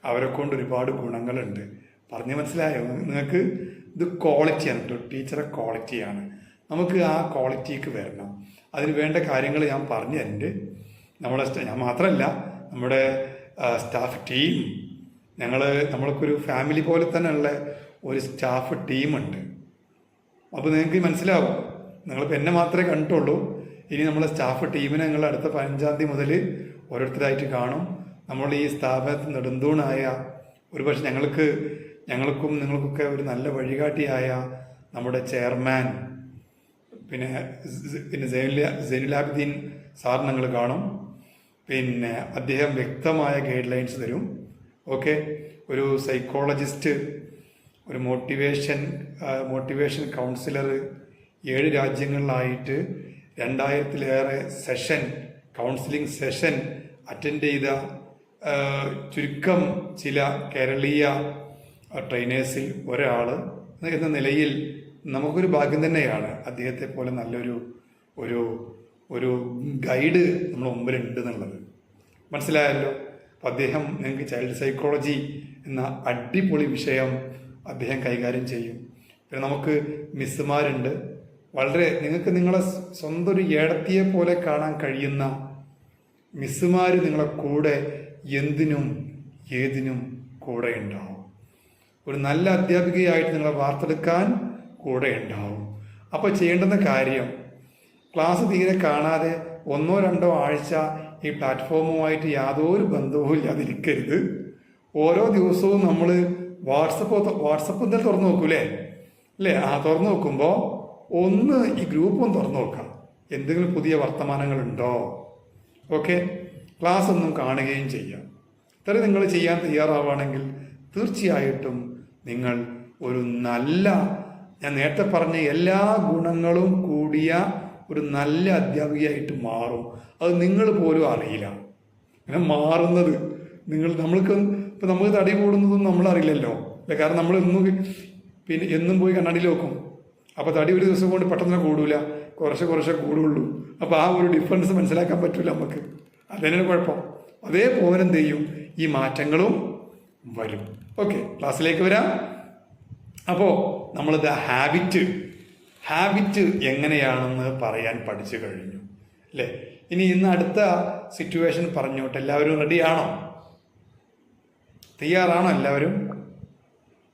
അവരെ കൊണ്ട് ഒരുപാട് ഗുണങ്ങളുണ്ട്. പറഞ്ഞ് മനസ്സിലായോ നിങ്ങൾക്ക്? ഇത് ക്വാളിറ്റിയാണ് കേട്ടോ, ടീച്ചറെ ക്വാളിറ്റിയാണ്. നമുക്ക് ആ ക്വാളിറ്റിക്ക് വരണം. അതിന് വേണ്ട കാര്യങ്ങൾ ഞാൻ പറഞ്ഞു തരുന്നുണ്ട്. ഞാൻ മാത്രമല്ല, നമ്മുടെ സ്റ്റാഫ് ടീം, നമ്മൾക്കൊരു ഫാമിലി പോലെ തന്നെ ഉള്ള ഒരു സ്റ്റാഫ് ടീമുണ്ട്. അപ്പോൾ നിങ്ങൾക്ക് മനസ്സിലാവും. നിങ്ങളിപ്പോൾ എന്നെ മാത്രമേ കണ്ടിട്ടുള്ളൂ. ഇനി നമ്മളെ സ്റ്റാഫ് ടീമിനെ നിങ്ങൾ അടുത്ത 15-ാം തീയതി മുതൽ ഓരോരുത്തരായിട്ട് കാണും. നമ്മൾ ഈ സ്ഥാപനത്തിൽ നെടുന്തൂണായ, ഒരുപക്ഷെ ഞങ്ങൾക്കും നിങ്ങൾക്കൊക്കെ ഒരു നല്ല വഴികാട്ടിയായ നമ്മുടെ ചെയർമാൻ പിന്നെ സൈനുലാബ്ദീൻ സാർ നിങ്ങൾ കാണും. പിന്നെ അദ്ദേഹം വ്യക്തമായ ഗൈഡ് ലൈൻസ് തരും. ഓക്കെ, ഒരു സൈക്കോളജിസ്റ്റ്, ഒരു മോട്ടിവേഷൻ കൗൺസിലർ, 7 രാജ്യങ്ങളിലായിട്ട് 2000-ലേറെ കൗൺസിലിംഗ് സെഷൻ അറ്റൻഡ് ചെയ്ത ചുരുക്കം ചില കേരളീയ ട്രെയിനേഴ്സിൽ ഒരാൾ എന്ന നിലയിൽ നമുക്കൊരു ഭാഗ്യം തന്നെയാണ് അദ്ദേഹത്തെ പോലെ നല്ലൊരു ഒരു ഗൈഡ് നമ്മുടെ മുമ്പിലുണ്ട് എന്നുള്ളത്. മനസ്സിലായല്ലോ? അപ്പം അദ്ദേഹം നിങ്ങൾക്ക് ചൈൽഡ് സൈക്കോളജി എന്ന അടിപൊളി വിഷയം അദ്ദേഹം കൈകാര്യം ചെയ്യും. പിന്നെ നമുക്ക് മിസ്സുമാരുണ്ട്. വളരെ നിങ്ങൾക്ക് നിങ്ങളെ സ്വന്തം ഒരു ഏടത്തിയെ പോലെ കാണാൻ കഴിയുന്ന മിസ്സുമാർ നിങ്ങളെ കൂടെ എന്തിനും ഏതിനും കൂടെ ഉണ്ടാവും. ഒരു നല്ല അധ്യാപികയായിട്ട് നിങ്ങളെ വാർത്തെടുക്കാൻ കൂടെ ഉണ്ടാവും. അപ്പോൾ ചെയ്യേണ്ടുന്ന കാര്യം, ക്ലാസ് തീരെ കാണാതെ 1-2 ആഴ്ച ഈ പ്ലാറ്റ്ഫോമുമായിട്ട് യാതൊരു ബന്ധവും ഇല്ലാതിരിക്കരുത്. ഓരോ ദിവസവും നമ്മൾ വാട്സപ്പ് എന്തായാലും തുറന്നു നോക്കൂലേ? അല്ലേ? തുറന്നു നോക്കുമ്പോൾ ഒന്ന് ഈ ഗ്രൂപ്പും തുറന്നു നോക്കാം. എന്തെങ്കിലും പുതിയ വർത്തമാനങ്ങളുണ്ടോ? ഓക്കെ, ക്ലാസ് ഒന്നും കാണുകയും ചെയ്യാം. ഇത്ര നിങ്ങൾ ചെയ്യാൻ തയ്യാറാവുകയാണെങ്കിൽ തീർച്ചയായിട്ടും നിങ്ങൾ ഒരു നല്ല, ഞാൻ നേരത്തെ പറഞ്ഞ എല്ലാ ഗുണങ്ങളും കൂടിയ ഒരു നല്ല അധ്യാപികയായിട്ട് മാറും. അത് നിങ്ങൾ പോലും അറിയില്ല. അങ്ങനെ മാറുന്നത് നമുക്ക് തടി കൂടുന്നതൊന്നും നമ്മളറിയില്ലല്ലോ. അല്ലെ? കാരണം നമ്മൾ എന്നും പോയി കണ്ണാടിയിൽ നോക്കും. അപ്പോൾ തടി ഒരു ദിവസം കൊണ്ട് പെട്ടെന്ന് കൂടൂല, കുറച്ച് കൂടുള്ളൂ. അപ്പോൾ ആ ഒരു ഡിഫറൻസ് മനസ്സിലാക്കാൻ പറ്റൂല നമുക്ക്. അതന്നെ കുഴപ്പം. അതേപോലെ എന്ത് ചെയ്യും, ഈ മാറ്റങ്ങളും വരും. ഓക്കെ, ക്ലാസ്സിലേക്ക് വരാം. അപ്പോൾ നമ്മളിത് ഹാബിറ്റ് എങ്ങനെയാണെന്ന് പറയാൻ പഠിച്ചു കഴിഞ്ഞു അല്ലേ? ഇനി ഇന്ന് അടുത്ത സിറ്റുവേഷൻ പറഞ്ഞോട്ടെ. എല്ലാവരും റെഡിയാണോ? തയ്യാറാണോ എല്ലാവരും?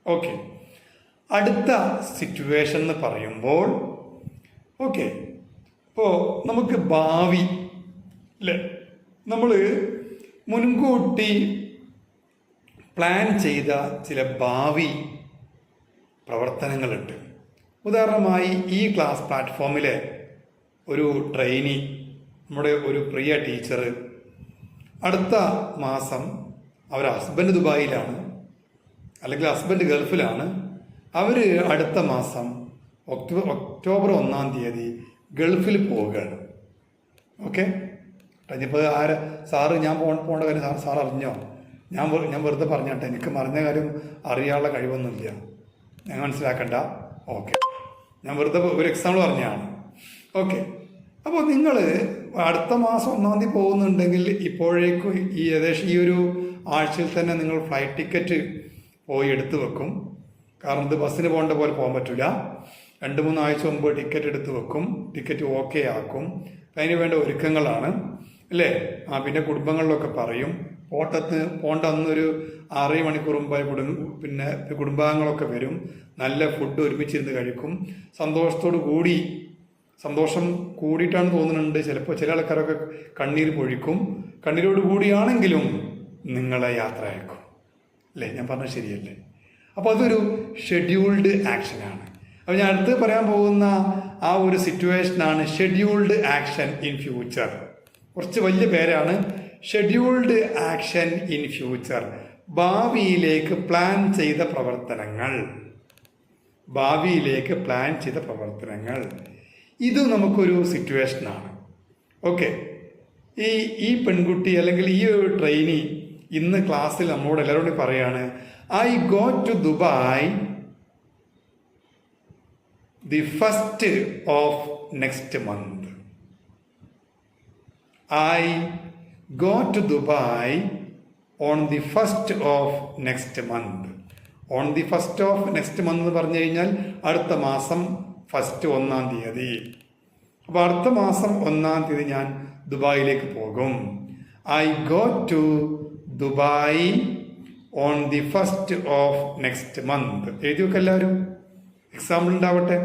ഓക്കെ, അടുത്ത സിറ്റുവേഷൻ എന്ന് പറയുമ്പോൾ ഓക്കെ, ഇപ്പോൾ നമുക്ക് ഭാവി അല്ലേ, നമ്മൾ മുൻകൂട്ടി പ്ലാൻ ചെയ്ത ചില ഭാവി പ്രവർത്തനങ്ങളുണ്ട്. ഉദാഹരണമായി ഈ ക്ലാസ് പ്ലാറ്റ്ഫോമിലെ ഒരു ട്രെയിനി, നമ്മുടെ ഒരു പ്രിയ ടീച്ചർ, അടുത്ത മാസം അവർ ഹസ്ബൻഡ് ദുബായിലാണ് അല്ലെങ്കിൽ ഹസ്ബൻഡ് ഗൾഫിലാണ്. അവർ അടുത്ത മാസം ഒക്ടോബർ 1-ാം തീയതി ഗൾഫിൽ പോവുകയാണ്. ഓക്കെ, ഇനിയിപ്പോൾ സാറ് ഞാൻ പോകേണ്ട കാര്യം സാർ അറിഞ്ഞോ? ഞാൻ വെറുതെ പറഞ്ഞാട്ടെ, എനിക്ക് മറിഞ്ഞ കാര്യം അറിയാനുള്ള കഴിവൊന്നുമില്ല, ഞാൻ മനസ്സിലാക്കണ്ട. ഓക്കെ, ഞാൻ വെറുതെ ഒരു എക്സാമ്പിൾ പറഞ്ഞതാണ്. ഓക്കെ, അപ്പോൾ നിങ്ങൾ അടുത്ത മാസം 1-ാം തീയതി പോകുന്നുണ്ടെങ്കിൽ ഇപ്പോഴേക്കും ഏകദേശം ഈ ഒരു ആഴ്ചയിൽ തന്നെ നിങ്ങൾ ഫ്ലൈറ്റ് ടിക്കറ്റ് പോയി എടുത്തു വെക്കും. കാരണം ഇത് ബസ്സിന് പോകേണ്ട പോലെ പോകാൻ പറ്റില്ല. 2-3 ആഴ്ച മുമ്പ് ടിക്കറ്റ് എടുത്ത് വെക്കും, ടിക്കറ്റ് ഓക്കെ ആക്കും. അതിന് വേണ്ട ഒരുക്കങ്ങളാണ് അല്ലേ. പിന്നെ കുടുംബങ്ങളിലൊക്കെ പറയും പോണ്ട അന്നൊരു 6 മണിക്കൂർ മുമ്പായി പിന്നെ കുടുംബാംഗങ്ങളൊക്കെ വരും. നല്ല ഫുഡ് ഒരുമിച്ചിരുന്ന് കഴിക്കും. സന്തോഷം കൂടിയിട്ടാണ് തോന്നുന്നുണ്ട്. ചിലപ്പോൾ ചില ആൾക്കാരൊക്കെ കണ്ണീർ പൊഴിക്കും. കണ്ണീരോട് കൂടിയാണെങ്കിലും നിങ്ങളെ യാത്ര അയക്കും അല്ലേ. ഞാൻ പറഞ്ഞത് ശരിയല്ലേ? അപ്പോൾ അതൊരു ഷെഡ്യൂൾഡ് ആക്ഷനാണ്. അപ്പോൾ ഞാൻ അടുത്ത് പറയാൻ പോകുന്ന ആ ഒരു സിറ്റുവേഷനാണ് ഷെഡ്യൂൾഡ് ആക്ഷൻ ഇൻ ഫ്യൂച്ചർ. കുറച്ച് വലിയ പേരാണ്. ഷെഡ്യൂൾഡ് ആക്ഷൻ ഇൻ ഫ്യൂച്ചർ, ഭാവിയിലേക്ക് പ്ലാൻ ചെയ്ത പ്രവർത്തനങ്ങൾ. ഇത് നമുക്കൊരു സിറ്റുവേഷനാണ്. ഓക്കെ, ഈ പെൺകുട്ടി അല്ലെങ്കിൽ ഈ ഒരു ട്രെയിനി ഇന്ന് ക്ലാസ്സിൽ നമ്മളോട് എല്ലാവരോടും പറയാണ്, I go to Dubai the 1st of next month. I go to Dubai on the 1st of next month. On the 1st of next month എന്ന് പറഞ്ഞു കഴിഞ്ഞാൽ അടുത്ത മാസം 1 തീയതി. അപ്പോൾ അടുത്ത മാസം 1 തീയതി ഞാൻ ദുബായിലേക്ക് പോകും. I go to Dubai on the 1st of next month. എഴുതി വെക്കുക എല്ലാവരും, എക്സാമ്പിൾ ഉണ്ടാവട്ടെ.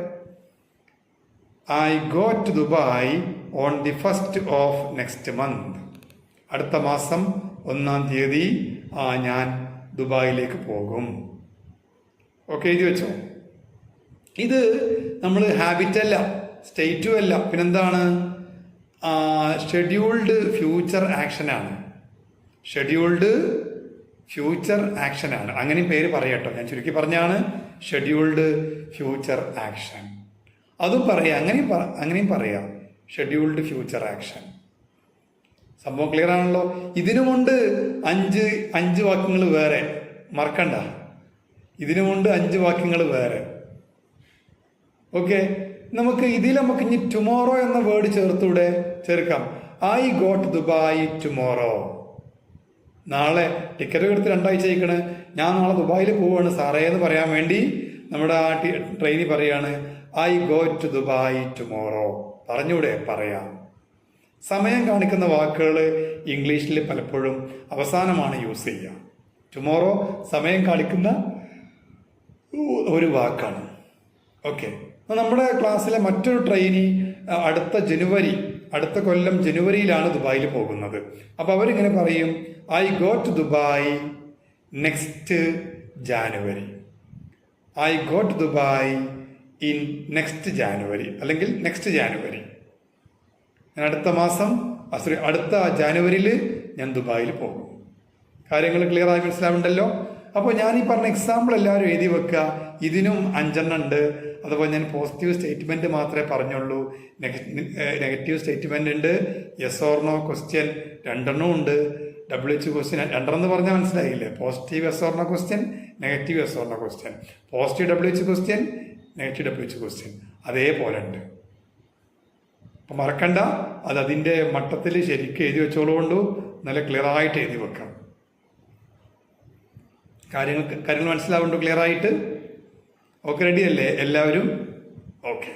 I go to Dubai on the 1st of next month. അടുത്ത മാസം 1 തീയതി ഞാൻ ദുബായിലേക്ക് പോകും. ഓക്കെ, എഴുതി വെച്ചോ. ഇത് നമ്മൾ ഹാബിറ്റല്ല, സ്റ്റേറ്റും അല്ല, പിന്നെന്താണ്? ഷെഡ്യൂൾഡ് ഫ്യൂച്ചർ ആക്ഷനാണ്. അങ്ങനെ പേര് പറയട്ടോ, ഞാൻ ചുരുക്കി പറഞ്ഞാണ് ഷെഡ്യൂൾഡ് ഫ്യൂച്ചർ ആക്ഷൻ. അതും പറയാം, അങ്ങനെയും പറയാം, ഷെഡ്യൂൾഡ് ഫ്യൂച്ചർ ആക്ഷൻ. സംഭവം ക്ലിയർ ആണല്ലോ. ഇതിനുമുണ്ട് 5 വാക്യങ്ങൾ വേറെ, മറക്കണ്ട. ഇതിനുമുണ്ട് 5 വാക്യങ്ങൾ വേറെ. ഓക്കെ, നമുക്ക് ഇനി ടുമോറോ എന്ന വേർഡ് ചേർക്കാം. I got Dubai tomorrow. നാളെ ടിക്കറ്റ് എടുത്ത് 2 ആഴ്ച അയക്കണ്, ഞാൻ നാളെ ദുബായിൽ പോവാണ് സാറേ എന്ന് പറയാൻ വേണ്ടി നമ്മുടെ ആ ട്രെയിനിൽ പറയാണ് I go to Dubai tomorrow. പറഞ്ഞൂടെ? പറയാം. സമയം കാണിക്കുന്ന വാക്കുകൾ ഇംഗ്ലീഷിൽ പലപ്പോഴും അവസാനമാണ് യൂസ് ചെയ്യുക. ടുമോറോ സമയം കാണിക്കുന്ന ഒരു വാക്കാണ്. ഓക്കെ, നമ്മുടെ ക്ലാസ്സിലെ മറ്റൊരു ട്രെയിനി അടുത്ത കൊല്ലം ജനുവരിയിലാണ് ദുബായിൽ പോകുന്നത്. അപ്പോൾ അവരിങ്ങനെ പറയും, I go to Dubai next January. I go to Dubai in next January, അല്ലെങ്കിൽ നെക്സ്റ്റ് ജാനുവരി. ഞാൻ അടുത്ത ജാനുവരിയിൽ ഞാൻ ദുബായിൽ പോകും. കാര്യങ്ങൾ ക്ലിയർ ആയി മനസ്സിലാവുണ്ടല്ലോ. അപ്പോൾ ഞാൻ ഈ പറഞ്ഞ എക്സാമ്പിൾ എല്ലാവരും എഴുതി വെക്കുക. ഇതിനും 5 ഉണ്ട്. അതുപോലെ ഞാൻ പോസിറ്റീവ് സ്റ്റേറ്റ്മെന്റ് മാത്രമേ പറഞ്ഞുള്ളൂ. നെഗറ്റീവ് സ്റ്റേറ്റ്മെന്റ് ഉണ്ട്. യെസ് ഓർ നോ ക്വസ്റ്റ്യൻ 2 ഉണ്ട്. WH ക്വസ്റ്റ്യൻ 2 പറഞ്ഞാൽ മനസ്സിലായില്ലേ? Positive yes or no question, negative yes or no question, positive WH question, negative WH question, അതേപോലെ ഉണ്ട്. അപ്പം മറക്കണ്ട, അതിൻ്റെ മട്ടത്തിൽ ശരിക്കും എഴുതി വെച്ചോളുകൊണ്ടു നല്ല ക്ലിയർ ആയിട്ട് എഴുതി വെക്കാം. കാര്യങ്ങൾ മനസ്സിലാവുന്നുണ്ടോ ക്ലിയർ ആയിട്ട്? ഓക്കെ, റെഡി അല്ലേ എല്ലാവരും? ഓക്കെ,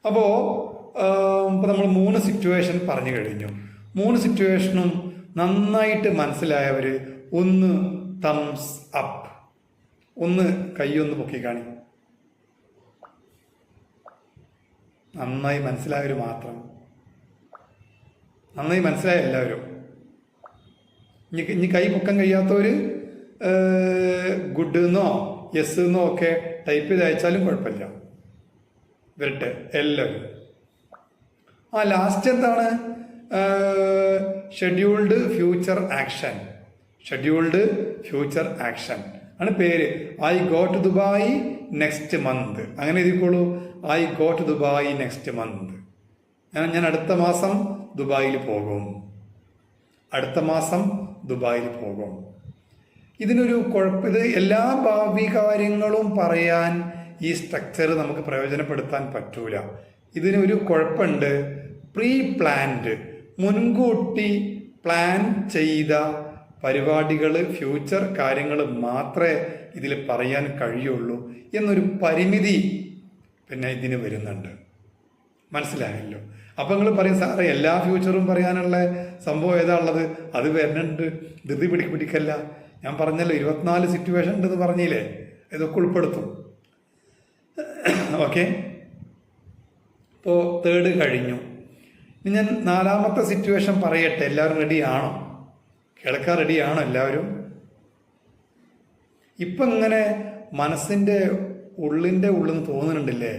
അപ്പോൾ നമ്മൾ 3 സിറ്റുവേഷൻ പറഞ്ഞു കഴിഞ്ഞു. 3 സിറ്റുവേഷനും നന്നായിട്ട് മനസ്സിലായവർ ഒന്ന് തംസ് അപ്പ്, ഒന്ന് കൈയൊന്ന് പൊക്കി കാണി. നന്നായി മനസ്സിലായവർ മാത്രം. നന്നായി മനസ്സിലായ എല്ലാവരും. ഇനി കൈ പൊക്കാൻ കഴിയാത്തവർ ഗുഡ് എന്നോ യെസ് എന്നോ ഒക്കെ ടൈപ്പ് ചെയ്ത് അയച്ചാലും കുഴപ്പമില്ല. വരട്ടെ എല്ലാവരും. ലാസ്റ്റ് എന്താണ്? ഷെഡ്യൂൾഡ് ഫ്യൂച്ചർ ആക്ഷൻ ആണ് പേര്. I go to Dubai next month. അങ്ങനെ എഴുതിക്കോളൂ. I go to Dubai next month. ഞാൻ അടുത്ത മാസം ദുബായിൽ പോകും. ഇതിനൊരു ഇത് എല്ലാ ഭാവി കാര്യങ്ങളും പറയാൻ ഈ സ്ട്രക്ചർ നമുക്ക് പ്രയോജനപ്പെടുത്താൻ പറ്റൂല. ഇതിനൊരു കുഴപ്പമുണ്ട്. പ്രീ പ്ലാൻഡ്, മുൻകൂട്ടി പ്ലാൻ ചെയ്ത പരിപാടികൾ, ഫ്യൂച്ചർ കാര്യങ്ങൾ മാത്രമേ ഇതിൽ പറയാൻ കഴിയുള്ളൂ എന്നൊരു പരിമിതി പിന്നെ ഇതിന് വരുന്നുണ്ട്. മനസ്സിലായല്ലോ? അപ്പം നിങ്ങൾ പറയും സാറേ എല്ലാ ഫ്യൂച്ചറും പറയാനുള്ള സംഭവം ഏതാ ഉള്ളത്? അത് വരുന്നുണ്ട്, ധൃതി പിടിക്കല്ല. ഞാൻ പറഞ്ഞല്ലോ 24 സിറ്റുവേഷൻ ഉണ്ടെന്ന് പറഞ്ഞില്ലേ, ഇതൊക്കെ ഉൾപ്പെടുത്തും. ഓക്കെ, ഇപ്പോൾ 3rd കഴിഞ്ഞു. ഇനി ഞാൻ 4ാമത്തെ സിറ്റുവേഷൻ പറയട്ടെ. എല്ലാവരും റെഡിയാണോ? കേൾക്കാൻ റെഡിയാണോ എല്ലാവരും? ഇപ്പം ഇങ്ങനെ മനസ്സിൻ്റെ ഉള്ളിൻ്റെ ഉള്ളിൽ നിന്ന് തോന്നുന്നുണ്ടല്ലേ,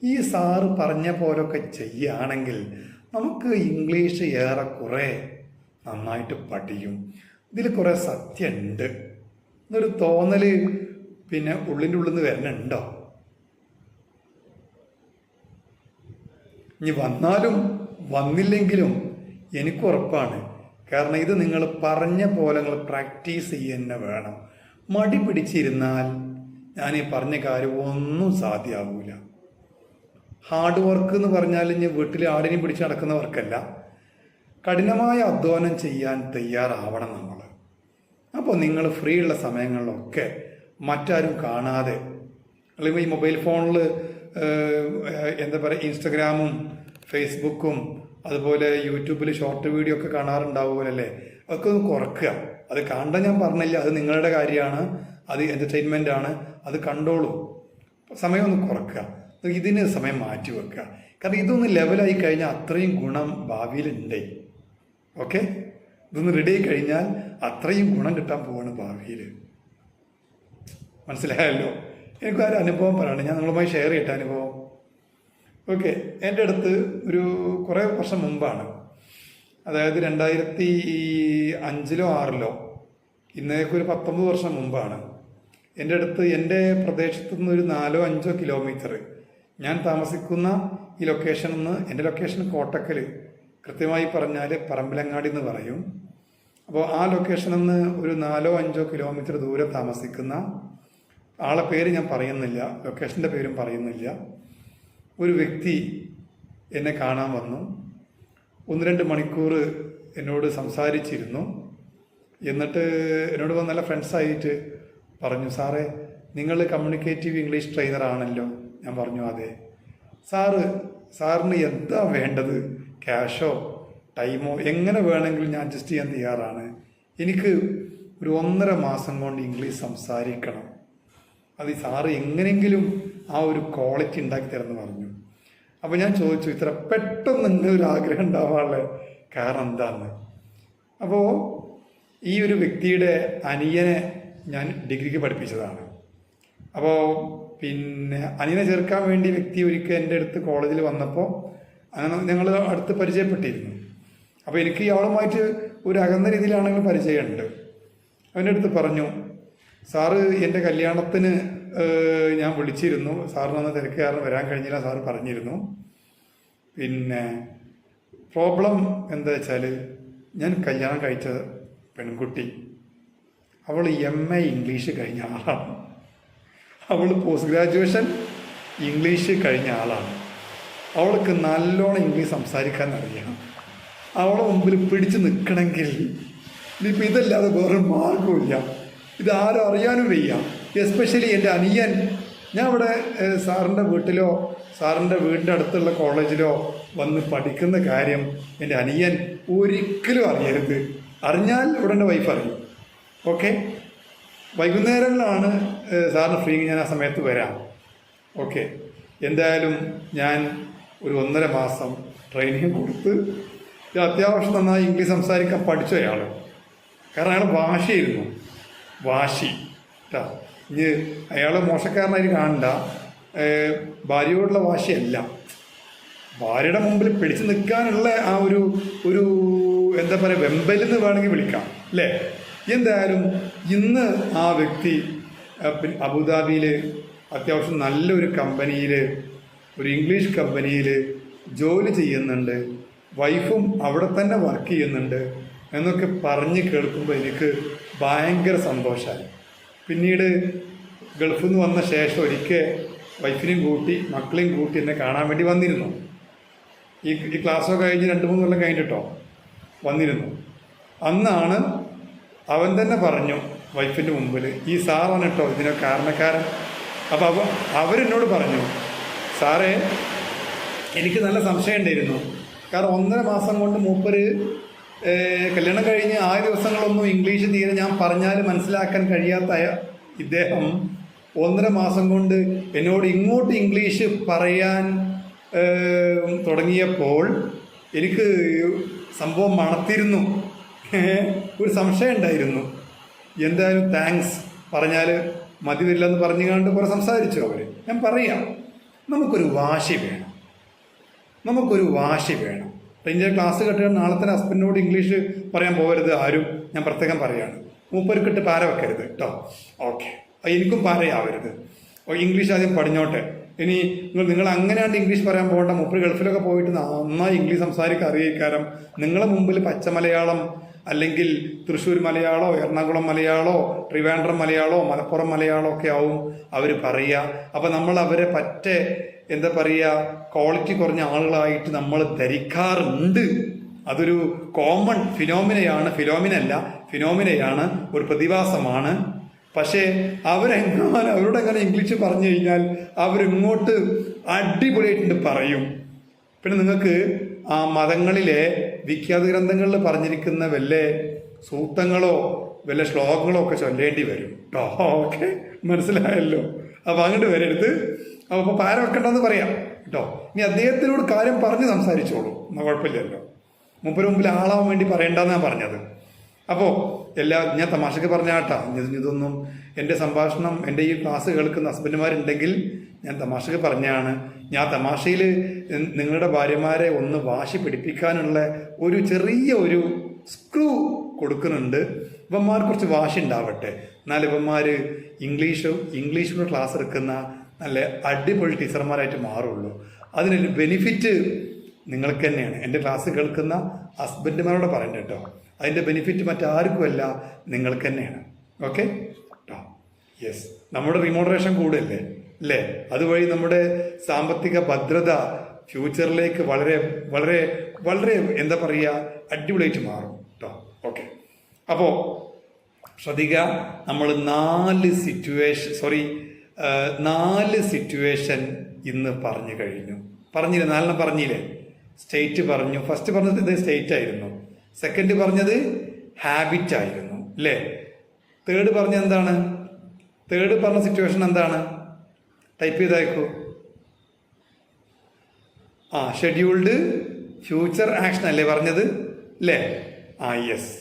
ഈ സാറ് പറഞ്ഞ പോലൊക്കെ ചെയ്യുകയാണെങ്കിൽ നമുക്ക് ഇംഗ്ലീഷ് ഏറെക്കുറെ നന്നായിട്ട് പഠിക്കും, ഇതിൽ കുറേ സത്യമുണ്ട് എന്നൊരു തോന്നൽ പിന്നെ ഉള്ളിൻ്റെ ഉള്ളിൽ നിന്ന് വരുന്നുണ്ടോ? ഇനി വന്നാലും വന്നില്ലെങ്കിലും എനിക്കുറപ്പാണ്. കാരണം ഇത് നിങ്ങൾ പറഞ്ഞ പോലെ നിങ്ങൾ പ്രാക്ടീസ് ചെയ്യുക വേണം. മടി പിടിച്ചിരുന്നാൽ ഞാൻ ഈ പറഞ്ഞ കാര്യം ഒന്നും സാധ്യമാകൂല. ഹാർഡ് വർക്ക് എന്ന് പറഞ്ഞാൽ ഇനി വീട്ടിൽ ആടിനെയും പിടിച്ച് നടക്കുന്ന വർക്കല്ല, കഠിനമായ അധ്വാനം ചെയ്യാൻ തയ്യാറാവണം നമ്മൾ. അപ്പോൾ നിങ്ങൾ ഫ്രീ ഉള്ള സമയങ്ങളിലൊക്കെ മറ്റാരും കാണാതെ, അല്ലെങ്കിൽ ഈ മൊബൈൽ ഫോണിൽ എന്താ പറയുക, ഇൻസ്റ്റഗ്രാമും ഫേസ്ബുക്കും അതുപോലെ യൂട്യൂബിൽ ഷോർട്ട് വീഡിയോ ഒക്കെ കാണാറുണ്ടാവുമല്ലേ, അതൊക്കെ ഒന്ന് കുറക്കുക. അത് കണ്ട ഞാൻ പറഞ്ഞില്ല, അത് നിങ്ങളുടെ കാര്യമാണ്, അത് എൻ്റർടൈൻമെൻ്റ് ആണ്, അത് കണ്ടോളൂ. സമയം ഒന്ന് കുറക്കുക, ഇതിന് സമയം മാറ്റി വെക്കുക. കാരണം ഇതൊന്ന് ലെവലായി കഴിഞ്ഞാൽ അത്രയും ഗുണം ഭാവിയിലുണ്ടേ. ഓക്കെ, ഇതൊന്ന് റെഡി ആയി കഴിഞ്ഞാൽ അത്രയും ഗുണം കിട്ടാൻ പോവാണ് ഭാവിയിൽ. മനസ്സിലായല്ലോ? എനിക്കൊരു അനുഭവം പറയണം, ഞാൻ നിങ്ങളുമായി ഷെയർ ചെയ്യട്ടെ അനുഭവം. ഓക്കെ, എൻ്റെ അടുത്ത് ഒരു കുറേ വർഷം മുമ്പാണ്, അതായത് 2005-ലോ 2006-ലോ, ഇന്നേക്ക് ഒരു 19 വർഷം മുമ്പാണ്, എൻ്റെ അടുത്ത് എൻ്റെ പ്രദേശത്തു നിന്ന് ഒരു 4-5 കിലോമീറ്റർ ഞാൻ താമസിക്കുന്ന ഈ ലൊക്കേഷനിൽ നിന്ന്, എൻ്റെ ലൊക്കേഷൻ കോട്ടക്കൽ, കൃത്യമായി പറഞ്ഞാൽ പറമ്പിലങ്ങാടി എന്ന് പറയും. അപ്പോൾ ആ ലൊക്കേഷനിൽ നിന്ന് ഒരു 4-5 കിലോമീറ്റർ ദൂരെ താമസിക്കുന്ന ആളെ പേര് ഞാൻ പറയുന്നില്ല, ലൊക്കേഷൻ്റെ പേരും പറയുന്നില്ല, ഒരു വ്യക്തി എന്നെ കാണാൻ വന്നു. 1-2 മണിക്കൂർ എന്നോട് സംസാരിച്ചിരുന്നു. എന്നിട്ട് എന്നോട് നല്ല ഫ്രണ്ട്സായിട്ട് പറഞ്ഞു, സാറേ നിങ്ങൾ കമ്മ്യൂണിക്കേറ്റീവ് ഇംഗ്ലീഷ് ട്രെയിനർ ആണല്ലോ. ഞാൻ പറഞ്ഞു അതെ. സാറിന് എന്താ വേണ്ടത്, ക്യാഷോ ടൈമോ എങ്ങനെ വേണമെങ്കിലും ഞാൻ അഡ്ജസ്റ്റ് ചെയ്യാൻ തയ്യാറാണ്. എനിക്ക് ഒരു 1.5 മാസം കൊണ്ട് ഇംഗ്ലീഷ് സംസാരിക്കണം, അത് സാറ് എങ്ങനെയെങ്കിലും ആ ഒരു ക്വാളിറ്റി ഉണ്ടാക്കി തരുമെന്ന് പറഞ്ഞു. അപ്പോൾ ഞാൻ ചോദിച്ചു, ഇത്ര പെട്ടെന്ന് ഇങ്ങനൊരു ആഗ്രഹം ഉണ്ടാവാനുള്ള കാരണം എന്താന്ന്. അപ്പോൾ ഈ ഒരു വ്യക്തിയുടെ അനിയനെ ഞാൻ ഡിഗ്രിക്ക് പഠിപ്പിച്ചതാണ്. അപ്പോൾ പിന്നെ അനിയനെ ചേർക്കാൻ വേണ്ടി വ്യക്തി ഒരിക്കൽ എൻ്റെ അടുത്ത് കോളേജിൽ വന്നപ്പോൾ അങ്ങനെ ഞങ്ങൾ അടുത്ത് പരിചയപ്പെട്ടിരുന്നു. അപ്പോൾ എനിക്ക് ഇയാളുമായിട്ട് ഒരു അകന്ന രീതിയിലാണെങ്കിലും പരിചയമുണ്ട്. അവൻ്റെ അടുത്ത് പറഞ്ഞു, സാറ് എൻ്റെ കല്യാണത്തിന് ഞാൻ വിളിച്ചിരുന്നു, സാറിന് അന്ന് തിരക്ക് കാരണം വരാൻ കഴിഞ്ഞില്ല, സാറ് പറഞ്ഞിരുന്നു. പിന്നെ പ്രോബ്ലം എന്താ വെച്ചാൽ, ഞാൻ കല്യാണം കഴിച്ച പെൺകുട്ടി അവൾ MA ഇംഗ്ലീഷ് കഴിഞ്ഞ ആളാണ്, അവൾ പോസ്റ്റ് ഗ്രാജുവേഷൻ ഇംഗ്ലീഷ് കഴിഞ്ഞ ആളാണ്, അവൾക്ക് നല്ലോണം ഇംഗ്ലീഷ് സംസാരിക്കാൻ അറിയാം. അവളെ മുമ്പിൽ പിടിച്ച് നിൽക്കണമെങ്കിൽ ഇനിയിപ്പോൾ ഇതല്ലാതെ വേറൊരു മാർഗമില്ല, ഇതാരും അറിയാനും വയ്യ. എസ്പെഷ്യലി എൻ്റെ അനിയൻ, ഞാൻ ഇവിടെ സാറിൻ്റെ വീട്ടിലോ സാറിൻ്റെ വീടിൻ്റെ അടുത്തുള്ള കോളേജിലോ വന്ന് പഠിക്കുന്ന കാര്യം എൻ്റെ അനിയൻ ഒരിക്കലും അറിയരുത്. അറിഞ്ഞാൽ ഉടനെ വൈഫ് അറിയും. ഓക്കെ, വൈകുന്നേരങ്ങളിലാണ് സാറിന് ഫ്രീ, ഞാൻ ആ സമയത്ത് വരാം. ഓക്കെ, എന്തായാലും ഞാൻ ഒരു 1.5 മാസം ട്രെയിനിങ് കൊടുത്ത് അത്യാവശ്യം നന്നായി ഇംഗ്ലീഷ് സംസാരിക്കാൻ പഠിച്ചു അയാൾ. കാരണം അയാൾ വാശി കേട്ടോ. ഇനി അയാൾ മോശക്കാരനായിട്ട് കാണണ്ട, ഭാര്യയോടുള്ള വാശിയല്ല, ഭാര്യയുടെ മുമ്പിൽ പിടിച്ചു നിൽക്കാനുള്ള ആ ഒരു എന്താ പറയുക, വെമ്പലെന്ന് വേണമെങ്കിൽ വിളിക്കാം അല്ലേ. എന്തായാലും ഇന്ന് ആ വ്യക്തി അബുദാബിയിൽ അത്യാവശ്യം നല്ലൊരു കമ്പനിയിൽ, ഒരു ഇംഗ്ലീഷ് കമ്പനിയിൽ ജോലി ചെയ്യുന്നുണ്ട്, വൈഫും അവിടെ തന്നെ വർക്ക് ചെയ്യുന്നുണ്ട് എന്നൊക്കെ പറഞ്ഞ് കേൾക്കുമ്പോൾ എനിക്ക് ഭയങ്കര സന്തോഷമായി. പിന്നീട് ഗൾഫിൽ നിന്ന് വന്ന ശേഷം ഒരിക്കൽ വൈഫിനെയും കൂട്ടി മക്കളെയും കൂട്ടി എന്നെ കാണാൻ വേണ്ടി വന്നിരുന്നു. ഈ ക്ലാസ്സൊക്കെ കഴിഞ്ഞ് 2-3 കൊല്ലം കഴിഞ്ഞിട്ടോ വന്നിരുന്നു. അന്നാണ് അവൻ തന്നെ പറഞ്ഞു വൈഫിൻ്റെ മുമ്പിൽ, ഈ സാറാണ് കേട്ടോ ഇതിനൊക്കെ കാരണക്കാരൻ. അപ്പോൾ അവരെന്നോട് പറഞ്ഞു, സാറേ എനിക്ക് നല്ല സംശയം ഉണ്ടായിരുന്നു. കാരണം 1.5 മാസം കൊണ്ട് മൂപ്പര് കല്യാണം കഴിഞ്ഞ് 6 ദിവസങ്ങളൊന്നും ഇംഗ്ലീഷ് തീരെ ഞാൻ പറഞ്ഞാൽ മനസ്സിലാക്കാൻ കഴിയാത്ത ഇദ്ദേഹം 1.5 മാസം കൊണ്ട് എന്നോട് ഇങ്ങോട്ട് ഇംഗ്ലീഷ് പറയാൻ തുടങ്ങിയപ്പോൾ എനിക്ക് സംഭവം മണത്തിരുന്നു. ഒരു സംശയം ഉണ്ടായിരുന്നു. എന്തായാലും താങ്ക്സ് പറഞ്ഞാൽ മതിയില്ലെന്ന് പറഞ്ഞുകൊണ്ട് കുറെ സംസാരിച്ചു അവർ. ഞാൻ പറയാം, നമുക്കൊരു വാശി വേണം. എൻ്റെ ക്ലാസ് കെട്ടുക നാളെ തന്നെ ഹസ്ബൻഡിനോട് ഇംഗ്ലീഷ് പറയാൻ പോകരുത് ആരും. ഞാൻ പ്രത്യേകം പറയാണ്, മൂപ്പർക്കിട്ട് പാര വെക്കരുത് കേട്ടോ. ഓക്കെ, എനിക്കും പാരയാവരുത്. ഇംഗ്ലീഷ് ആദ്യം പഠിഞ്ഞോട്ടെ. ഇനി നിങ്ങൾ അങ്ങനെയാണ്ട് ഇംഗ്ലീഷ് പറയാൻ പോകണ്ട. മൂപ്പർ ഗൾഫിലൊക്കെ പോയിട്ട് നന്നായി ഇംഗ്ലീഷ് സംസാരിക്കാൻ അറിയിക്കാരം. നിങ്ങളെ മുമ്പിൽ പച്ച മലയാളം അല്ലെങ്കിൽ തൃശ്ശൂർ മലയാളോ എറണാകുളം മലയാളോ ട്രിവാൻഡ്രം മലയാളോ മലപ്പുറം മലയാളോ ഒക്കെ ആവും അവർ പറയുക. അപ്പം നമ്മൾ അവരെ പറ്റേ എന്താ പറയുക, ക്വാളിറ്റി കുറഞ്ഞ ആളുകളായിട്ട് നമ്മൾ ധരിക്കാറുണ്ട്. അതൊരു കോമൺ ഫിനോമിനയാണ്, ഒരു പ്രതിഭാസമാണ്. പക്ഷേ അവരോടെങ്ങനെ ഇംഗ്ലീഷ് പറഞ്ഞു കഴിഞ്ഞാൽ അവരിങ്ങോട്ട് അടിപൊളിയായിട്ട് പറയും. പിന്നെ നിങ്ങൾക്ക് ആ മതങ്ങളിലെ വിഖ്യാത ഗ്രന്ഥങ്ങളിൽ പറഞ്ഞിരിക്കുന്ന വല്ല സൂക്തങ്ങളോ വല്ല ശ്ലോകങ്ങളോ ഒക്കെ ചൊല്ലേണ്ടി വരും കേട്ടോ. ഓക്കെ, മനസ്സിലായല്ലോ. അപ്പം അങ്ങോട്ട് വരരുത്. അപ്പോൾ പാര വെക്കണ്ടെന്ന് പറയാം കേട്ടോ. ഇനി അദ്ദേഹത്തിനോട് കാര്യം പറഞ്ഞ് സംസാരിച്ചോളൂ, കുഴപ്പമില്ലല്ലോ. മുമ്പിൽ ആളാവാൻ വേണ്ടി പറയണ്ടെന്നാണ് പറഞ്ഞത്. അപ്പോൾ ഞാൻ തമാശക്ക് പറഞ്ഞ കേട്ടാ. ഇതൊന്നും എൻ്റെ സംഭാഷണം, എൻ്റെ ഈ ക്ലാസ് കേൾക്കുന്ന ഹസ്ബൻഡുമാരുണ്ടെങ്കിൽ ഞാൻ തമാശക്ക് പറഞ്ഞാണ്. ഞാൻ തമാശയിൽ നിങ്ങളുടെ ഭാര്യമാരെ ഒന്ന് വാശി പിടിപ്പിക്കാനുള്ള ഒരു ചെറിയ സ്ക്രൂ കൊടുക്കുന്നുണ്ട്. ഇവന്മാർ കുറച്ച് വാശി ഉണ്ടാവട്ടെ, എന്നാൽ ഇവന്മാർ ഇംഗ്ലീഷിലൂടെ ക്ലാസ് എടുക്കുന്ന നല്ല അടിപൊളി ടീച്ചർമാരായിട്ട് മാറുള്ളൂ. അതിനൊരു ബെനിഫിറ്റ് നിങ്ങൾക്ക് തന്നെയാണ്. എൻ്റെ ക്ലാസ് കേൾക്കുന്ന ഹസ്ബൻഡുമാരോട് പറയണ്ട കേട്ടോ. അതിൻ്റെ ബെനിഫിറ്റ് മറ്റാർക്കുമല്ല, നിങ്ങൾക്ക് തന്നെയാണ്. ഓക്കെ കേട്ടോ. യെസ്, നമ്മുടെ റിമോഡറേഷൻ കൂടുകയല്ലേ അല്ലേ? അതുവഴി നമ്മുടെ സാമ്പത്തിക ഭദ്രത ഫ്യൂച്ചറിലേക്ക് വളരെ വളരെ വളരെ എന്താ പറയുക, അടിപൊളിയായിട്ട് മാറും കേട്ടോ. ഓക്കെ, അപ്പോൾ ശ്രദ്ധിക്കുക. നമ്മൾ 4 സിറ്റുവേഷൻ ഇന്ന് പറഞ്ഞില്ലേ 4 പറഞ്ഞില്ലേ? സ്റ്റേറ്റ് പറഞ്ഞു. ഫസ്റ്റ് പറഞ്ഞത് ഇത് സ്റ്റേറ്റ് ആയിരുന്നു. സെക്കൻഡ് പറഞ്ഞത് ഹാബിറ്റ് ആയിരുന്നു അല്ലേ? തേർഡ് പറഞ്ഞ സിറ്റുവേഷൻ എന്താണ്? ടൈപ്പ് ചെയ്തേക്കൂ. ഷെഡ്യൂൾഡ് ഫ്യൂച്ചർ ആക്ഷൻ അല്ലേ പറഞ്ഞത് അല്ലേ? യെസ്.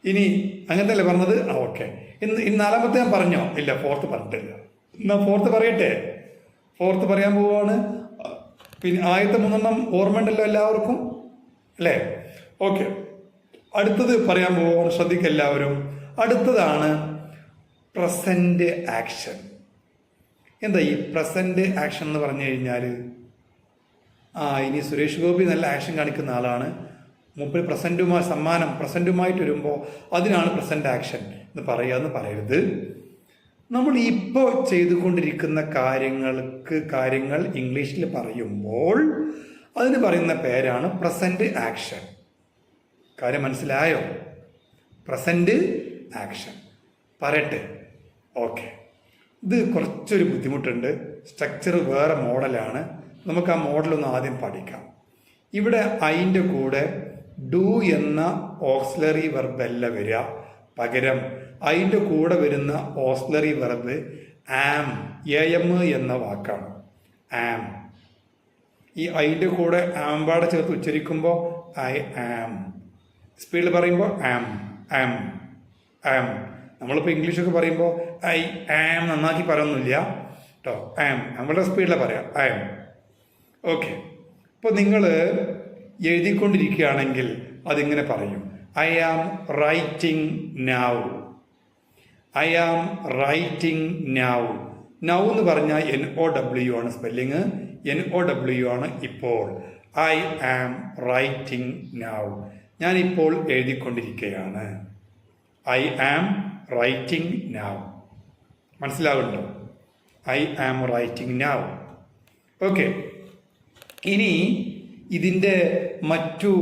ഇനി അങ്ങനത്തെ അല്ലേ പറഞ്ഞത്? ഓക്കെ. ഇന്ന് 4ാമത്തെ ഞാൻ പറഞ്ഞോ? ഇല്ല, 4th പറഞ്ഞിട്ടില്ല. എന്നാ 4th പറയട്ടെ. 4th പറയാൻ പോവാണ്. പിന്നെ ആദ്യത്തെ 3 ഓർമ്മയുണ്ടല്ലോ എല്ലാവർക്കും അല്ലേ? ഓക്കെ, അടുത്തത് പറയാൻ പോവാണ്. ശ്രദ്ധിക്കുക എല്ലാവരും. അടുത്തതാണ് പ്രസന്റ് ആക്ഷൻ. എന്താ ഈ പ്രസന്റ് ആക്ഷൻ എന്ന് പറഞ്ഞു കഴിഞ്ഞാൽ? ഇനി സുരേഷ് ഗോപി നല്ല ആക്ഷൻ കാണിക്കുന്ന ആളാണ്. മുമ്പിൽ പ്രസന്റുമായിട്ട് വരുമ്പോൾ അതിനാണ് പ്രസന്റ് ആക്ഷൻ എന്ന് പറയരുത്. നമ്മൾ ഇപ്പോൾ ചെയ്തുകൊണ്ടിരിക്കുന്ന കാര്യങ്ങൾ ഇംഗ്ലീഷിൽ പറയുമ്പോൾ അതിന് പറയുന്ന പേരാണ് പ്രസന്റ് ആക്ഷൻ. കാര്യം മനസ്സിലായോ? പ്രസന്റ് ആക്ഷൻ പറയട്ടെ. ഓക്കെ, ഇത് കുറച്ചൊരു ബുദ്ധിമുട്ടുണ്ട്. സ്ട്രക്ചർ വേറെ മോഡലാണ്. നമുക്ക് ആ മോഡലൊന്ന് ആദ്യം പഠിക്കാം. ഇവിടെ അതിൻ്റെ കൂടെ ഡു എന്ന ഓക്സിലറി വെർബ് അല്ല വരിക. പകരം അതിൻ്റെ കൂടെ വരുന്ന ഓക്സിലറി വെർബ് ആം എന്ന വാക്കാണ്. ആം. ഈ അതിൻ്റെ കൂടെ ആമ്പാടെ ചേർത്ത് ഉച്ചരിക്കുമ്പോൾ ഐ ആം. സ്പീഡിൽ പറയുമ്പോൾ ആം. നമ്മളിപ്പോൾ ഇംഗ്ലീഷൊക്കെ പറയുമ്പോൾ ഐ ആം നന്നാക്കി പറയുന്നില്ല കേട്ടോ. ആം നമ്മളുടെ സ്പീഡിലാണ് പറയാം. ആം. ഓക്കെ, ഇപ്പോൾ നിങ്ങൾ എഴുതിക്കൊണ്ടിരിക്കുകയാണെങ്കിൽ അതിങ്ങനെ പറയും. I am writing now. Now എന്ന് പറഞ്ഞാൽ NOW ആണ് സ്പെല്ലിങ്. NOW ആണ് ഇപ്പോൾ. I am writing now. ഞാനിപ്പോൾ എഴുതിക്കൊണ്ടിരിക്കുകയാണ്. I am writing now. മനസ്സിലാവുന്നുണ്ടോ? I am writing now. Okay, ഇനി ഇതിൻ്റെ മറ്റു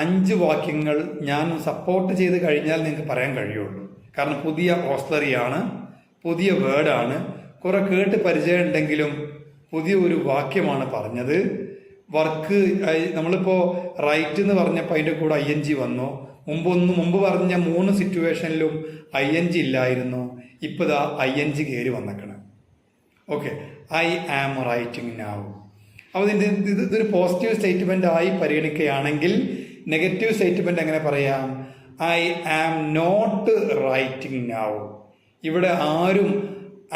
5 വാക്യങ്ങൾ ഞാൻ സപ്പോർട്ട് ചെയ്ത് കഴിഞ്ഞാൽ നിങ്ങൾക്ക് പറയാൻ കഴിയുള്ളൂ. കാരണം പുതിയ ഓക്സിലറിയാണ്, പുതിയ വേർഡാണ്. കുറെ കേട്ട് പരിചയം ഉണ്ടെങ്കിലും പുതിയ ഒരു വാക്യമാണ് പറഞ്ഞത്. വർക്ക് നമ്മളിപ്പോൾ റൈറ്റ് എന്ന് പറഞ്ഞപ്പോൾ അതിൻ്റെ കൂടെ ING വന്നു. മുമ്പ് പറഞ്ഞ 3 സിറ്റുവേഷനിലും ING ഇല്ലായിരുന്നു. ഇപ്പോൾ ഇതാ ING കയറി വന്നേക്കണം. Okay, I am writing now. അപ്പോൾ ഇതൊരു പോസിറ്റീവ് സ്റ്റേറ്റ്മെൻ്റ് ആയി പരിഗണിക്കുകയാണെങ്കിൽ നെഗറ്റീവ് സ്റ്റേറ്റ്മെൻ്റ് എങ്ങനെ പറയാം? I am not writing now. ഇവിടെ ആരും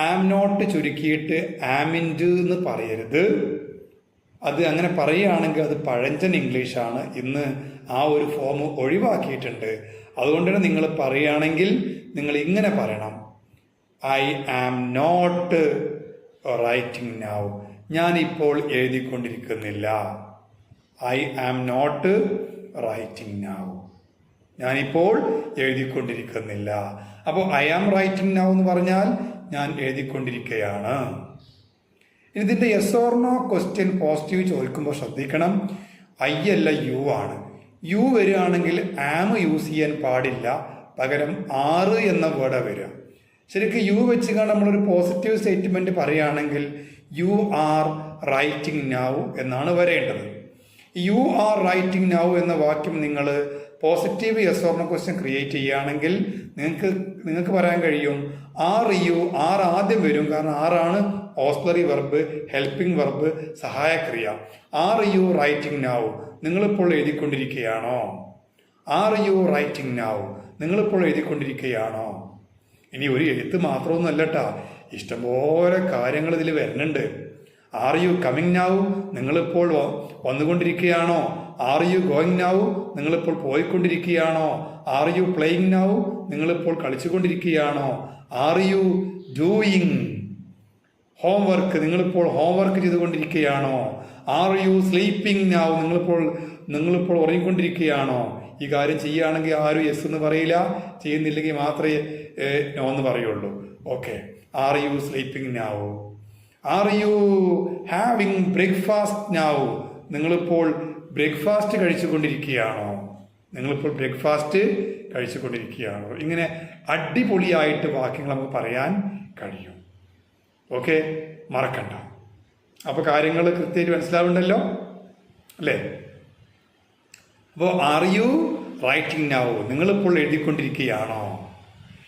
ആം നോട്ട് ചുരുക്കിയിട്ട് ആമിൻഡ് എന്ന് പറയരുത്. അത് അങ്ങനെ പറയുകയാണെങ്കിൽ അത് പഴഞ്ചൻ ഇംഗ്ലീഷാണ്. ഇന്ന് ആ ഒരു ഫോം ഒഴിവാക്കിയിട്ടുണ്ട്. അതുകൊണ്ട് തന്നെ നിങ്ങൾ പറയുകയാണെങ്കിൽ നിങ്ങൾ ഇങ്ങനെ പറയണം, I am not writing now. ഞാനിപ്പോൾ എഴുതിക്കൊണ്ടിരിക്കുന്നില്ല. I am not writing now. ഞാനിപ്പോൾ എഴുതിക്കൊണ്ടിരിക്കുന്നില്ല. അപ്പോൾ ഐ ആം റൈറ്റിംഗ് നൗ എന്ന് പറഞ്ഞാൽ ഞാൻ എഴുതിക്കൊണ്ടിരിക്കുകയാണ്. ഇതിൻ്റെ yes or no question positive ചോദിക്കുമ്പോൾ ശ്രദ്ധിക്കണം, ഐ അല്ല യു ആണ്. യു വരികയാണെങ്കിൽ ആം യൂസ് ചെയ്യാൻ പാടില്ല, പകരം ആറ് എന്ന വേർഡാണ് വരിക. ശരിക്കും യു വെച്ച് കാണാൻ നമ്മളൊരു പോസിറ്റീവ് സ്റ്റേറ്റ്മെൻറ്റ് പറയുകയാണെങ്കിൽ യു ആർ റൈറ്റിംഗ് നൗ എന്നാണ് വരേണ്ടത്. യു ആർ റൈറ്റിംഗ് നൗ എന്ന വാക്യം നിങ്ങൾ positive yes or no question create ചെയ്യുകയാണെങ്കിൽ നിങ്ങൾക്ക് പറയാൻ കഴിയും ആർ ആദ്യം വരും. കാരണം ആറാണ് ഓസ്ലറി വെർബ്, ഹെൽപ്പിംഗ് വെർബ്, സഹായക്രിയ. Are you writing now? നിങ്ങളിപ്പോൾ എഴുതിക്കൊണ്ടിരിക്കുകയാണോ? Are you writing now? നിങ്ങളിപ്പോൾ എഴുതിക്കൊണ്ടിരിക്കുകയാണോ? ഇനി ഒരു എഴുത്ത് മാത്രമൊന്നുമല്ല കേട്ടോ, ഇഷ്ടംപോലെ കാര്യങ്ങൾ ഇതിൽ വരുന്നുണ്ട്. Are you coming now? നിങ്ങളിപ്പോൾ വന്നുകൊണ്ടിരിക്കുകയാണോ? Are you going now? നിങ്ങളിപ്പോൾ പോയിക്കൊണ്ടിരിക്കുകയാണോ? Are you playing now? നിങ്ങളിപ്പോൾ കളിച്ചുകൊണ്ടിരിക്കുകയാണോ? Are you doing homework? നിങ്ങളിപ്പോൾ ഹോംവർക്ക് ചെയ്തുകൊണ്ടിരിക്കുകയാണോ? Are you sleeping now? നിങ്ങളിപ്പോൾ ഉറങ്ങിക്കൊണ്ടിരിക്കുകയാണോ? ഈ കാര്യം ചെയ്യുകയാണെങ്കിൽ ആരും യെസ് എന്ന് പറയില്ല, ചെയ്യുന്നില്ലെങ്കിൽ മാത്രമേ നോ എന്ന് പറയുള്ളൂ. Okay, R you sleeping now? Are you having breakfast now? നിങ്ങളിപ്പോൾ ബ്രേക്ക്ഫാസ്റ്റ് കഴിച്ചുകൊണ്ടിരിക്കുകയാണോ? നിങ്ങളിപ്പോൾ ബ്രേക്ക്ഫാസ്റ്റ് കഴിച്ചുകൊണ്ടിരിക്കുകയാണോ? ഇങ്ങനെ അടിപൊളിയായിട്ട് വാക്യങ്ങൾ നമുക്ക് പറയാൻ കഴിയും. ഓക്കെ, മറക്കണ്ട. അപ്പോൾ കാര്യങ്ങൾ കൃത്യമായിട്ട് മനസ്സിലാവുണ്ടല്ലോ അല്ലേ? അപ്പോൾ ആർ യു റൈറ്റിംഗ് നൗ? നിങ്ങളിപ്പോൾ എഴുതിക്കൊണ്ടിരിക്കുകയാണോ?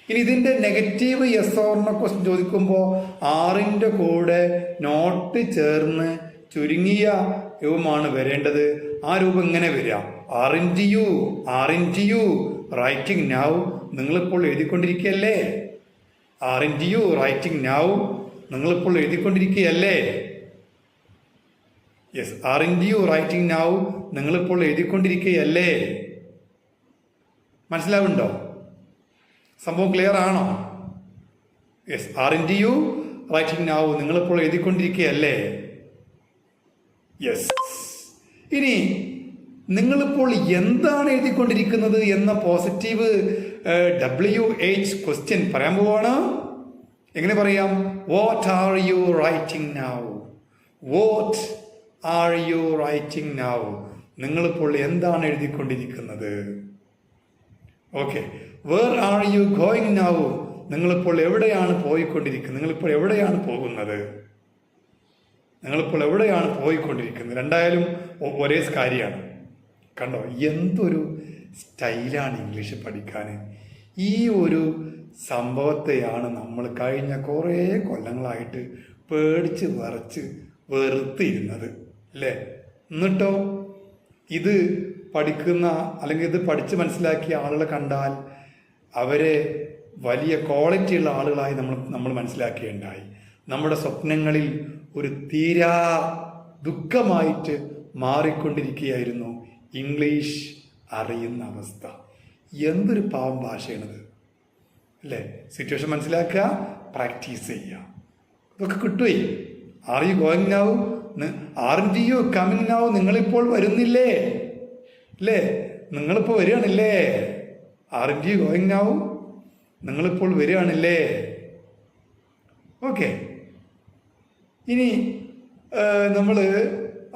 ഇനി ഇതിൻ്റെ negative yes or no question ചോദിക്കുമ്പോൾ ആറിൻ്റെ കൂടെ നോട്ട് ചേർന്ന് ചുരുങ്ങിയ രൂപമാണ് വരേണ്ടത്. ആ രൂപം ഇങ്ങനെ വരിക, ആറിൻറ്റ് യു റൈറ്റിംഗ് നൗ? നിങ്ങളിപ്പോൾ എഴുതിക്കൊണ്ടിരിക്കുകയല്ലേ? Aren't you writing now? നിങ്ങളിപ്പോൾ എഴുതിക്കൊണ്ടിരിക്കുകയല്ലേ? Yes, aren't you writing now? നിങ്ങളിപ്പോൾ എഴുതിക്കൊണ്ടിരിക്കുകയല്ലേ? മനസ്സിലാവുണ്ടോ? സംഭവം ക്ലിയർ ആണോ? Yes, aren't you writing now? നിങ്ങളിപ്പോൾ എഴുതിക്കൊണ്ടിരിക്കുകയല്ലേ? യെസ്. ഇനി നിങ്ങളിപ്പോൾ എന്താണ് എഴുതിക്കൊണ്ടിരിക്കുന്നത് എന്ന പോസിറ്റീവ് WH ക്വസ്റ്റ്യൻ പറയാൻ പോവാണ്. എങ്ങനെ പറയാം? What are you writing now? What are you writing now? നിങ്ങളിപ്പോൾ എന്താണ് എഴുതിക്കൊണ്ടിരിക്കുന്നത്? Okay, where are you going now? നിങ്ങളിപ്പോൾ എവിടെയാണ് പോയിക്കൊണ്ടിരിക്കുന്നത്? നിങ്ങളിപ്പോൾ എവിടെയാണ് പോകുന്നത്? നിങ്ങളിപ്പോൾ എവിടെയാണ് പോയിക്കൊണ്ടിരിക്കുന്നത്? രണ്ടായാലും ഒരേ കാര്യമാണ്. കണ്ടോ, എന്തൊരു സ്റ്റൈലാണ് ഇംഗ്ലീഷ് പഠിക്കാൻ. ഈ ഒരു സംഭവത്തെയാണ് നമ്മൾ കഴിഞ്ഞ കുറേ കൊല്ലങ്ങളായിട്ട് പേടിച്ച് വിറച്ച് വെറുത്തിരുന്നത് അല്ലേ? എന്നിട്ടോ ഇത് പഠിക്കുന്ന അല്ലെങ്കിൽ ഇത് പഠിച്ച് മനസ്സിലാക്കിയ ആളുകളെ കണ്ടാൽ അവരെ വലിയ ക്വാളിറ്റിയുള്ള ആളുകളായി നമ്മൾ മനസ്സിലാക്കുകയുണ്ടായി. നമ്മുടെ സ്വപ്നങ്ങളിൽ ഒരു തീരാ ദുഃഖമായിട്ട് മാറിക്കൊണ്ടിരിക്കുകയായിരുന്നു ഇംഗ്ലീഷ് അറിയുന്ന അവസ്ഥ. എന്തൊരു പാവം ഭാഷയാണിത് അല്ലേ? സിറ്റുവേഷൻ മനസ്സിലാക്കുക, പ്രാക്ടീസ് ചെയ്യുക, ഇതൊക്കെ കിട്ടുവേ. Are you going now? Aren't you coming now? നിങ്ങളിപ്പോൾ വരുന്നില്ലേ അല്ലേ? നിങ്ങളിപ്പോൾ വരികയാണില്ലേ? Aren't you going now? നിങ്ങളിപ്പോൾ വരികയാണില്ലേ? ഓക്കെ, ഇനി നമ്മൾ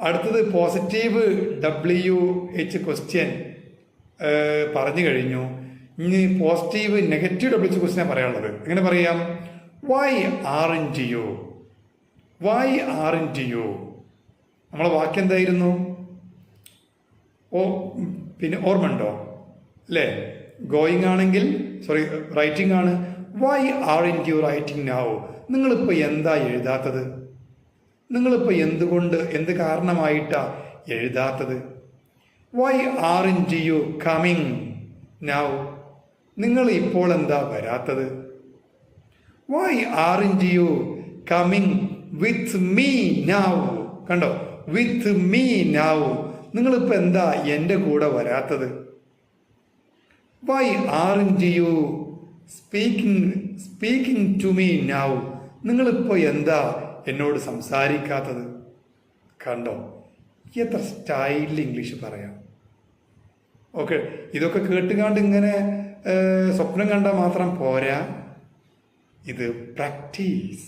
അടുത്തത് പോസിറ്റീവ് WH ക്വസ്റ്റ്യൻ പറഞ്ഞു കഴിഞ്ഞു. ഇനി പോസിറ്റീവ് നെഗറ്റീവ് WH ക്വസ്റ്റ്യനാണ് പറയാനുള്ളത്. എങ്ങനെ പറയാം? Why aren't you? Why aren't you? നമ്മളെ വാക്യം എന്തായിരുന്നു? പിന്നെ ഓർമ്മയുണ്ടോ അല്ലേ? ഗോയിങ് ആണെങ്കിൽ റൈറ്റിംഗ് ആണ്. Why aren't you writing now? നിങ്ങളിപ്പോൾ എന്താ എഴുതാത്തത്? നിങ്ങളിപ്പോൾ എന്ത് കാരണമായിട്ടാ എഴുതാത്തത്? Why aren't you coming now? നിങ്ങൾ ഇപ്പോൾ എന്താ വരാത്തത്? Why aren't you coming with me now? കണ്ടോ, വിത്ത് മീ നൗ. നിങ്ങളിപ്പോൾ എന്താ എൻ്റെ കൂടെ വരാത്തത്? Why aren't you speaking to me now? നിങ്ങളിപ്പോൾ എന്താ എന്നോട് സംസാരിക്കാത്തത്? കണ്ടോ, എത്ര സ്റ്റൈലിൽ ഇംഗ്ലീഷ് പറയാം. ഓക്കെ, ഇതൊക്കെ കേട്ടുകാണ്ട് ഇങ്ങനെ സ്വപ്നം കണ്ടാൽ മാത്രം പോരാ, ഇത് പ്രാക്ടീസ്.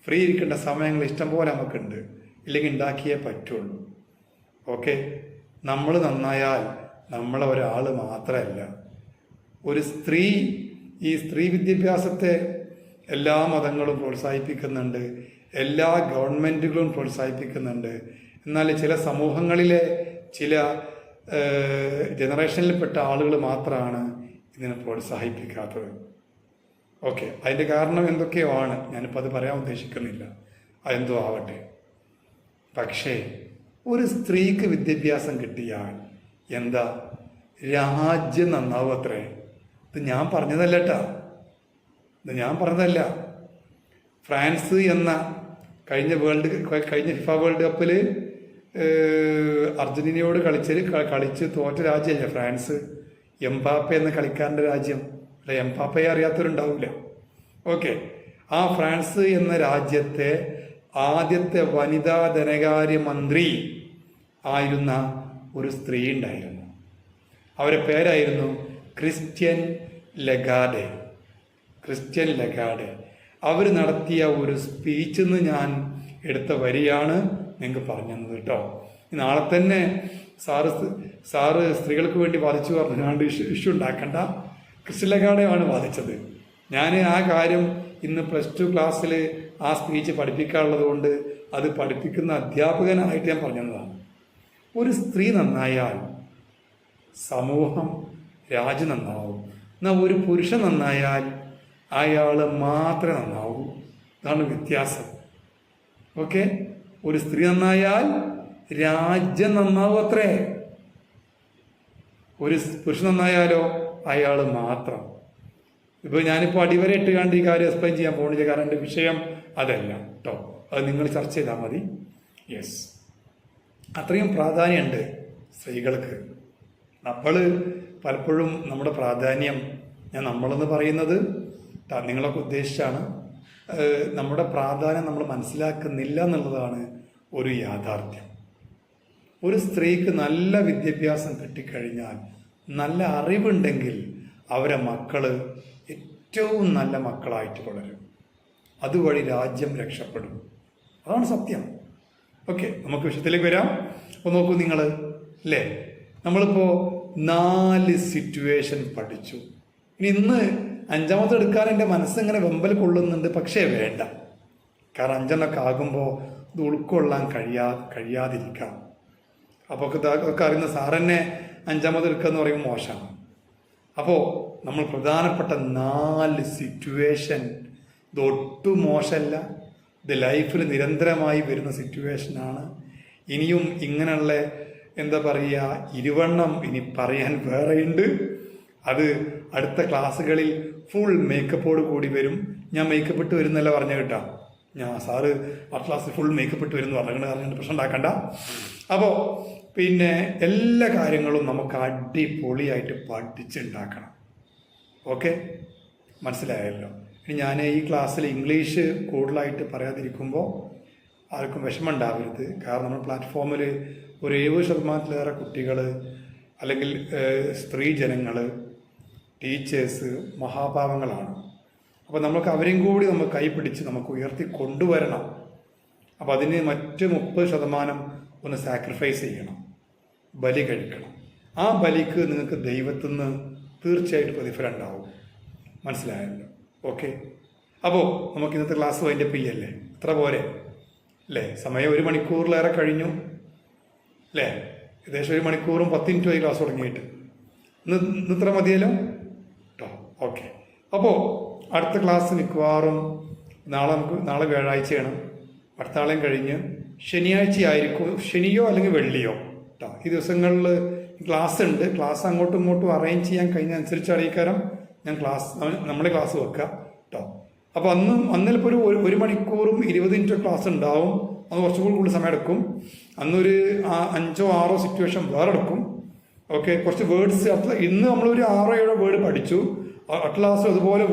ഫ്രീ ഇരിക്കേണ്ട സമയങ്ങൾ ഇഷ്ടംപോലെ നമുക്കുണ്ട്, ഇല്ലെങ്കിൽ ഉണ്ടാക്കിയേ പറ്റുള്ളൂ. ഓക്കെ, നമ്മൾ നന്നായാൽ നമ്മളെ ഒരാൾ മാത്രമല്ല, ഒരു സ്ത്രീ. ഈ സ്ത്രീ വിദ്യാഭ്യാസത്തെ എല്ലാ മതങ്ങളും പ്രോത്സാഹിപ്പിക്കുന്നുണ്ട്, എല്ലാ ഗവൺമെൻറ്റുകളും പ്രോത്സാഹിപ്പിക്കുന്നുണ്ട്. എന്നാൽ ചില സമൂഹങ്ങളിലെ ചില ജനറേഷനിൽപ്പെട്ട ആളുകൾ മാത്രമാണ് ഇതിനെ പ്രോത്സാഹിപ്പിക്കാത്തത്. ഓക്കെ, അതിൻ്റെ കാരണം എന്തൊക്കെയോ ആണ്, ഞാനിപ്പോൾ അത് പറയാൻ ഉദ്ദേശിക്കുന്നില്ല, അതെന്തോ ആവട്ടെ. പക്ഷേ ഒരു സ്ത്രീക്ക് വിദ്യാഭ്യാസം കിട്ടിയാൽ എന്താ, രാജ്യം നന്നാവും അത്രേ. ഇത് ഞാൻ പറഞ്ഞതല്ല കേട്ടാ, ഇത് ഞാൻ പറഞ്ഞതല്ല. ഫ്രാൻസ് എന്ന കഴിഞ്ഞ ഫിഫ വേൾഡ് കപ്പിൽ അർജന്റീനയോട് കളിച്ച് തോറ്റ രാജ്യമല്ലേ ഫ്രാൻസ്? എംബാപ്പെ എന്ന കളിക്കാരൻ്റെ രാജ്യം. അല്ല, എംബാപ്പയെ അറിയാത്തവരുണ്ടാവില്ല. ഓക്കെ, ആ ഫ്രാൻസ് എന്ന രാജ്യത്തെ ആദ്യത്തെ വനിതാ ധനകാര്യ മന്ത്രി ആയിരുന്ന ഒരു സ്ത്രീ ഉണ്ടായിരുന്നു. അവരുടെ പേരായിരുന്നു ക്രിസ്റ്റ്യൻ ലഗാർഡെ. അവർ നടത്തിയ ഒരു സ്പീച്ചിൽ നിന്ന് ഞാൻ എടുത്ത വരിയാണ് നിങ്ങൾക്ക് പറഞ്ഞു തന്നത് കേട്ടോ. നാളെ തന്നെ സാറ് സ്ത്രീകൾക്ക് വേണ്ടി വാദിച്ചു പറഞ്ഞാണ്ട് ഇഷ്യൂ ഉണ്ടാക്കണ്ട. ക്രിസ്റ്റ്യൻ ലഗാർഡെയാണ് വാദിച്ചത്. ഞാൻ ആ കാര്യം ഇന്ന് +2 ക്ലാസ്സിൽ ആ സ്പീച്ച് പഠിപ്പിക്കാനുള്ളത് കൊണ്ട് അത് പഠിപ്പിക്കുന്ന അധ്യാപകനായിട്ട് ഞാൻ പറഞ്ഞതാണ്. ഒരു സ്ത്രീ നന്നായാൽ സമൂഹം, രാജ്യം നന്നാവും. എന്നാൽ ഒരു പുരുഷൻ നന്നായാൽ അയാൾ മാത്രമേ നന്നാവൂ. ഇതാണ് വ്യത്യാസം. ഓക്കെ, ഒരു സ്ത്രീ നന്നായാൽ രാജ്യം നന്നാവും അത്രേ. ഒരു പുരുഷൻ നന്നായാലോ അയാൾ മാത്രം. ഇപ്പോൾ ഞാനിപ്പോൾ അടിവരെ ഇട്ട് കണ്ട് ഈ കാര്യം എക്സ്പ്ലെയിൻ ചെയ്യാൻ പോകുന്നില്ല, കാരണം എൻ്റെ വിഷയം അതല്ല കേട്ടോ. അത് നിങ്ങൾ ചർച്ച ചെയ്താൽ മതി. യെസ്, അത്രയും പ്രാധാന്യമുണ്ട് സ്ത്രീകൾക്ക്. നമ്മൾ പലപ്പോഴും നമ്മുടെ പ്രാധാന്യം, ഞാൻ നമ്മളെന്ന് പറയുന്നത് നിങ്ങളൊക്കെ ഉദ്ദേശിച്ചാണ്, നമ്മുടെ പ്രാധാന്യം നമ്മൾ മനസ്സിലാക്കുന്നില്ല എന്നുള്ളതാണ് ഒരു യാഥാർത്ഥ്യം. ഒരു സ്ത്രീക്ക് നല്ല വിദ്യാഭ്യാസം കിട്ടിക്കഴിഞ്ഞാൽ, നല്ല അറിവുണ്ടെങ്കിൽ അവരെ മക്കൾ ഏറ്റവും നല്ല മക്കളായിട്ട് വളരും. അതുവഴി രാജ്യം രക്ഷപ്പെടും. അതാണ് സത്യം. ഓക്കെ, നമുക്ക് വിഷയത്തിലേക്ക് വരാം. അപ്പോൾ നോക്കൂ നിങ്ങൾ, അല്ലേ, നമ്മളിപ്പോൾ 4 സിറ്റുവേഷൻ പഠിച്ചു. ഇന്ന് 5ാമത്തെ എടുക്കാൻ എൻ്റെ മനസ്സിങ്ങനെ വെമ്പൽ കൊള്ളുന്നുണ്ട്, പക്ഷേ വേണ്ട. കാരണം 5 ആകുമ്പോൾ ഇത് ഉൾക്കൊള്ളാൻ കഴിയാതിരിക്കാം. അപ്പോൾ ഒക്കെ അറിയുന്ന സാറന്നെ 5ാമത് എടുക്കുക എന്ന് പറയുമ്പോൾ മോശമാണ്. അപ്പോൾ നമ്മൾ പ്രധാനപ്പെട്ട 4 സിറ്റുവേഷൻ, ഇതൊട്ടും മോശമല്ല, ഇത് ലൈഫിൽ നിരന്തരമായി വരുന്ന സിറ്റുവേഷനാണ്. ഇനിയും ഇങ്ങനെയുള്ള എന്താ പറയുക, ഇരുവണ്ണം ഇനി പറയാൻ വേറെയുണ്ട്. അത് അടുത്ത ക്ലാസ്സുകളിൽ ഫുൾ മേക്കപ്പോട് കൂടി വരും. ഞാൻ മേക്കപ്പ് ഇട്ട് വരുന്നല്ല പറഞ്ഞു കേട്ടോ. സാറ് ആ ക്ലാസ്സിൽ ഫുൾ മേക്കപ്പ് ഇട്ട് വരുന്നു പറഞ്ഞിട്ട് പ്രശ്നം ഉണ്ടാക്കണ്ട. അപ്പോൾ പിന്നെ എല്ലാ കാര്യങ്ങളും നമുക്ക് അടിപൊളിയായിട്ട് പഠിച്ചുണ്ടാക്കണം. ഓക്കെ, മനസ്സിലായല്ലോ. ഇനി ഞാൻ ഈ ക്ലാസ്സിൽ ഇംഗ്ലീഷ് കൂടുതലായിട്ട് പറയാതിരിക്കുമ്പോൾ ആർക്കും വിഷമം ഉണ്ടാവരുത്. കാരണം നമ്മുടെ പ്ലാറ്റ്ഫോമിൽ ഒരു 70% കുട്ടികൾ, അല്ലെങ്കിൽ സ്ത്രീ ജനങ്ങൾ, ടീച്ചേഴ്സ് മഹാഭാവങ്ങളാണ്. അപ്പോൾ നമുക്ക് അവരെയും കൂടി നമ്മൾ കൈപിടിച്ച് നമുക്ക് ഉയർത്തി കൊണ്ടുവരണം. അപ്പോൾ അതിന് മറ്റ് 30% ഒന്ന് സാക്രിഫൈസ് ചെയ്യണം, ബലി കഴിക്കണം. ആ ബലിക്ക് നിങ്ങൾക്ക് ദൈവത്തിൽ നിന്ന് തീർച്ചയായിട്ടും പ്രതിഫലം ഉണ്ടാവും. മനസ്സിലായല്ലോ? ഓക്കെ, അപ്പോൾ നമുക്ക് ഇന്നത്തെ ക്ലാസ് വൈൻഡപ്പ് ചെയ്യല്ലേ? അത്ര പോരെ അല്ലേ? സമയം 1 മണിക്കൂറിലേറെ കഴിഞ്ഞു അല്ലേ? ഏകദേശം 1 മണിക്കൂറും 10 മിനിറ്റുമായി ക്ലാസ് തുടങ്ങിയിട്ട്. ഇന്ന് ഇത്ര മതിയല്ലോ കേട്ടോ. ഓക്കെ. അപ്പോൾ അടുത്ത ക്ലാസ് മിക്കവാറും നാളെ വ്യാഴാഴ്ചയാണ്. അടുത്ത ആളെയും കഴിഞ്ഞ് ശനിയാഴ്ച ആയിരിക്കും, ശനിയോ അല്ലെങ്കിൽ വെള്ളിയോ കേട്ടോ. ഈ ദിവസങ്ങളിൽ ക്ലാസ് ഉണ്ട്. ക്ലാസ് അങ്ങോട്ടും ഇങ്ങോട്ടും അറേഞ്ച് ചെയ്യാൻ കഴിഞ്ഞ അനുസരിച്ച് അറിയിക്കാരം ഞാൻ നമ്മുടെ ക്ലാസ് വെക്കുക കേട്ടോ. അപ്പോൾ അന്നിലിപ്പോൾ 1 മണിക്കൂറും 20 മിനിറ്റ് ക്ലാസ് ഉണ്ടാവും. അത് കുറച്ചുകൂടി കൂടുതൽ സമയം എടുക്കും. അന്നൊരു 5 or 6 സിറ്റുവേഷൻ വേറെ എടുക്കും. ഓക്കെ. കുറച്ച് വേർഡ്സ് ഇന്ന് നമ്മളൊരു 6 or 7 വേർഡ് പഠിച്ചു. അടുത്ത ക്ലാസ് അതുപോലെ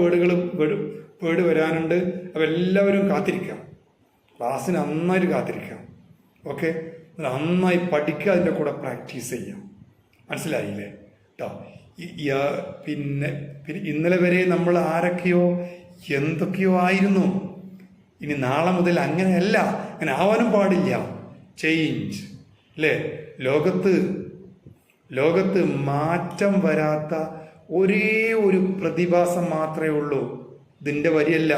വേർഡ് വരാനുണ്ട്. അപ്പോൾ എല്ലാവരും കാത്തിരിക്കാം. ക്ലാസ്സിന് നന്നായിട്ട് കാത്തിരിക്കാം. ഓക്കെ. നന്നായി പഠിക്കുക, അതിൻ്റെ കൂടെ പ്രാക്ടീസ് ചെയ്യാം. മനസ്സിലായില്ലേ കേട്ടോ? പിന്നെ ഇന്നലെ വരെ നമ്മൾ ആരൊക്കെയോ എന്തൊക്കെയോ ആയിരുന്നു. ഇനി നാളെ മുതൽ അങ്ങനെയല്ല, അങ്ങനെ ആവാനും പാടില്ല. ചേഞ്ച് അല്ലേ? ലോകത്ത് മാറ്റം വരാത്ത ഒരേ ഒരു പ്രതിഭാസം മാത്രമേ ഉള്ളൂ. ഇതിൻ്റെ വരിയല്ല.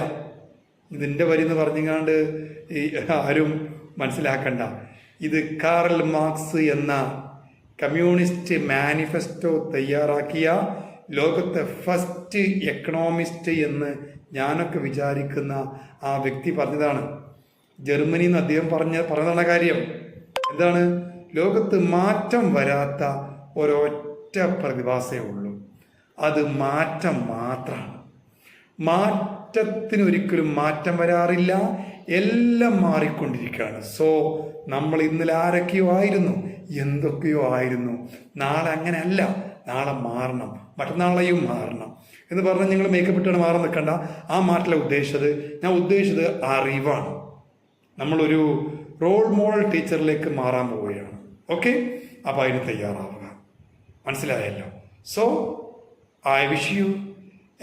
ഇതിൻ്റെ വരി എന്ന് പറഞ്ഞുകൊണ്ട് ആരും മനസ്സിലാക്കണ്ട. ഇത് കാറൽ മാർക്സ് എന്ന കമ്മ്യൂണിസ്റ്റ് മാനിഫെസ്റ്റോ തയ്യാറാക്കിയ ലോകത്തെ ഫസ്റ്റ് എക്കണോമിസ്റ്റ് എന്ന് ഞാനൊക്കെ വിചാരിക്കുന്ന ആ വ്യക്തി പറഞ്ഞതാണ്. ജർമ്മനിയിൽ നിന്ന് അദ്ദേഹം പറഞ്ഞതാണ് കാര്യം. എന്താണ്? ലോകത്ത് മാറ്റം വരാത്ത ഒരൊറ്റ പ്രതിഭാസമേ ഉള്ളൂ. അത് മാറ്റം മാത്രമാണ്. മാറ്റത്തിന് ഒരിക്കലും മാറ്റം വരാറില്ല. എല്ലാം മാറിക്കൊണ്ടിരിക്കുകയാണ്. സോ നമ്മൾ ഇന്നലെ ആരൊക്കെയോ ആയിരുന്നു, എന്തൊക്കെയോ ആയിരുന്നു. നാളെ അങ്ങനെയല്ല. നാളെ മാറണം, മറ്റന്നാളെയും മാറണം എന്ന് പറഞ്ഞാൽ നിങ്ങൾ മേക്കപ്പ് ഇട്ടാണ് മാറാൻ നിൽക്കണ്ട. ആ മാറ്റല ഞാൻ ഉദ്ദേശിച്ചത് അറിവാണ്. നമ്മളൊരു റോൾ മോഡൽ ടീച്ചറിലേക്ക് മാറാൻ പോവുകയാണ്. ഓക്കെ. അപ്പോൾ അതിന് തയ്യാറാവുക. മനസ്സിലായല്ലോ? So I wish you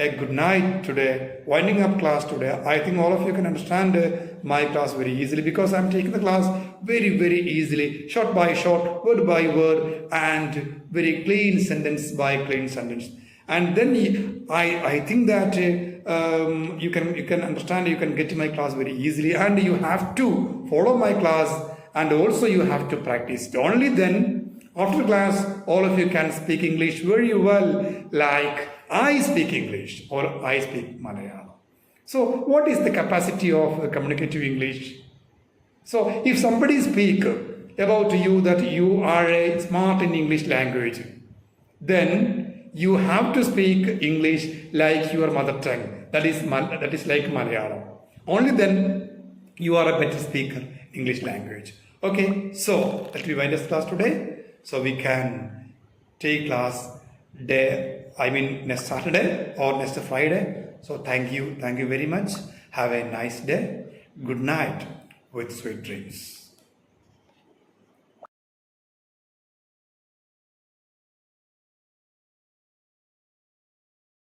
a good night today. Winding up class today. I think all of you can understand my class very easily because I'm taking the class very, very easily, short by short, word by word, and very clean sentence by clean sentence. And then I think that you can understand, you can get to my class very easily, and you have to follow my class, and also you have to practice. Only then, after class, all of you can speak English very well, like I speak English or I speak Malayalam. So, what is the capacity of communicative English? So, if somebody speak about you that you are smart in English language, then you have to speak English like your mother tongue. That is like Malayalam. Only then you are a better speaker English language. Okay. So, let me wind this class today. So we can take class next Saturday or next Friday. So thank you very much. Have a nice day. Good night with sweet dreams.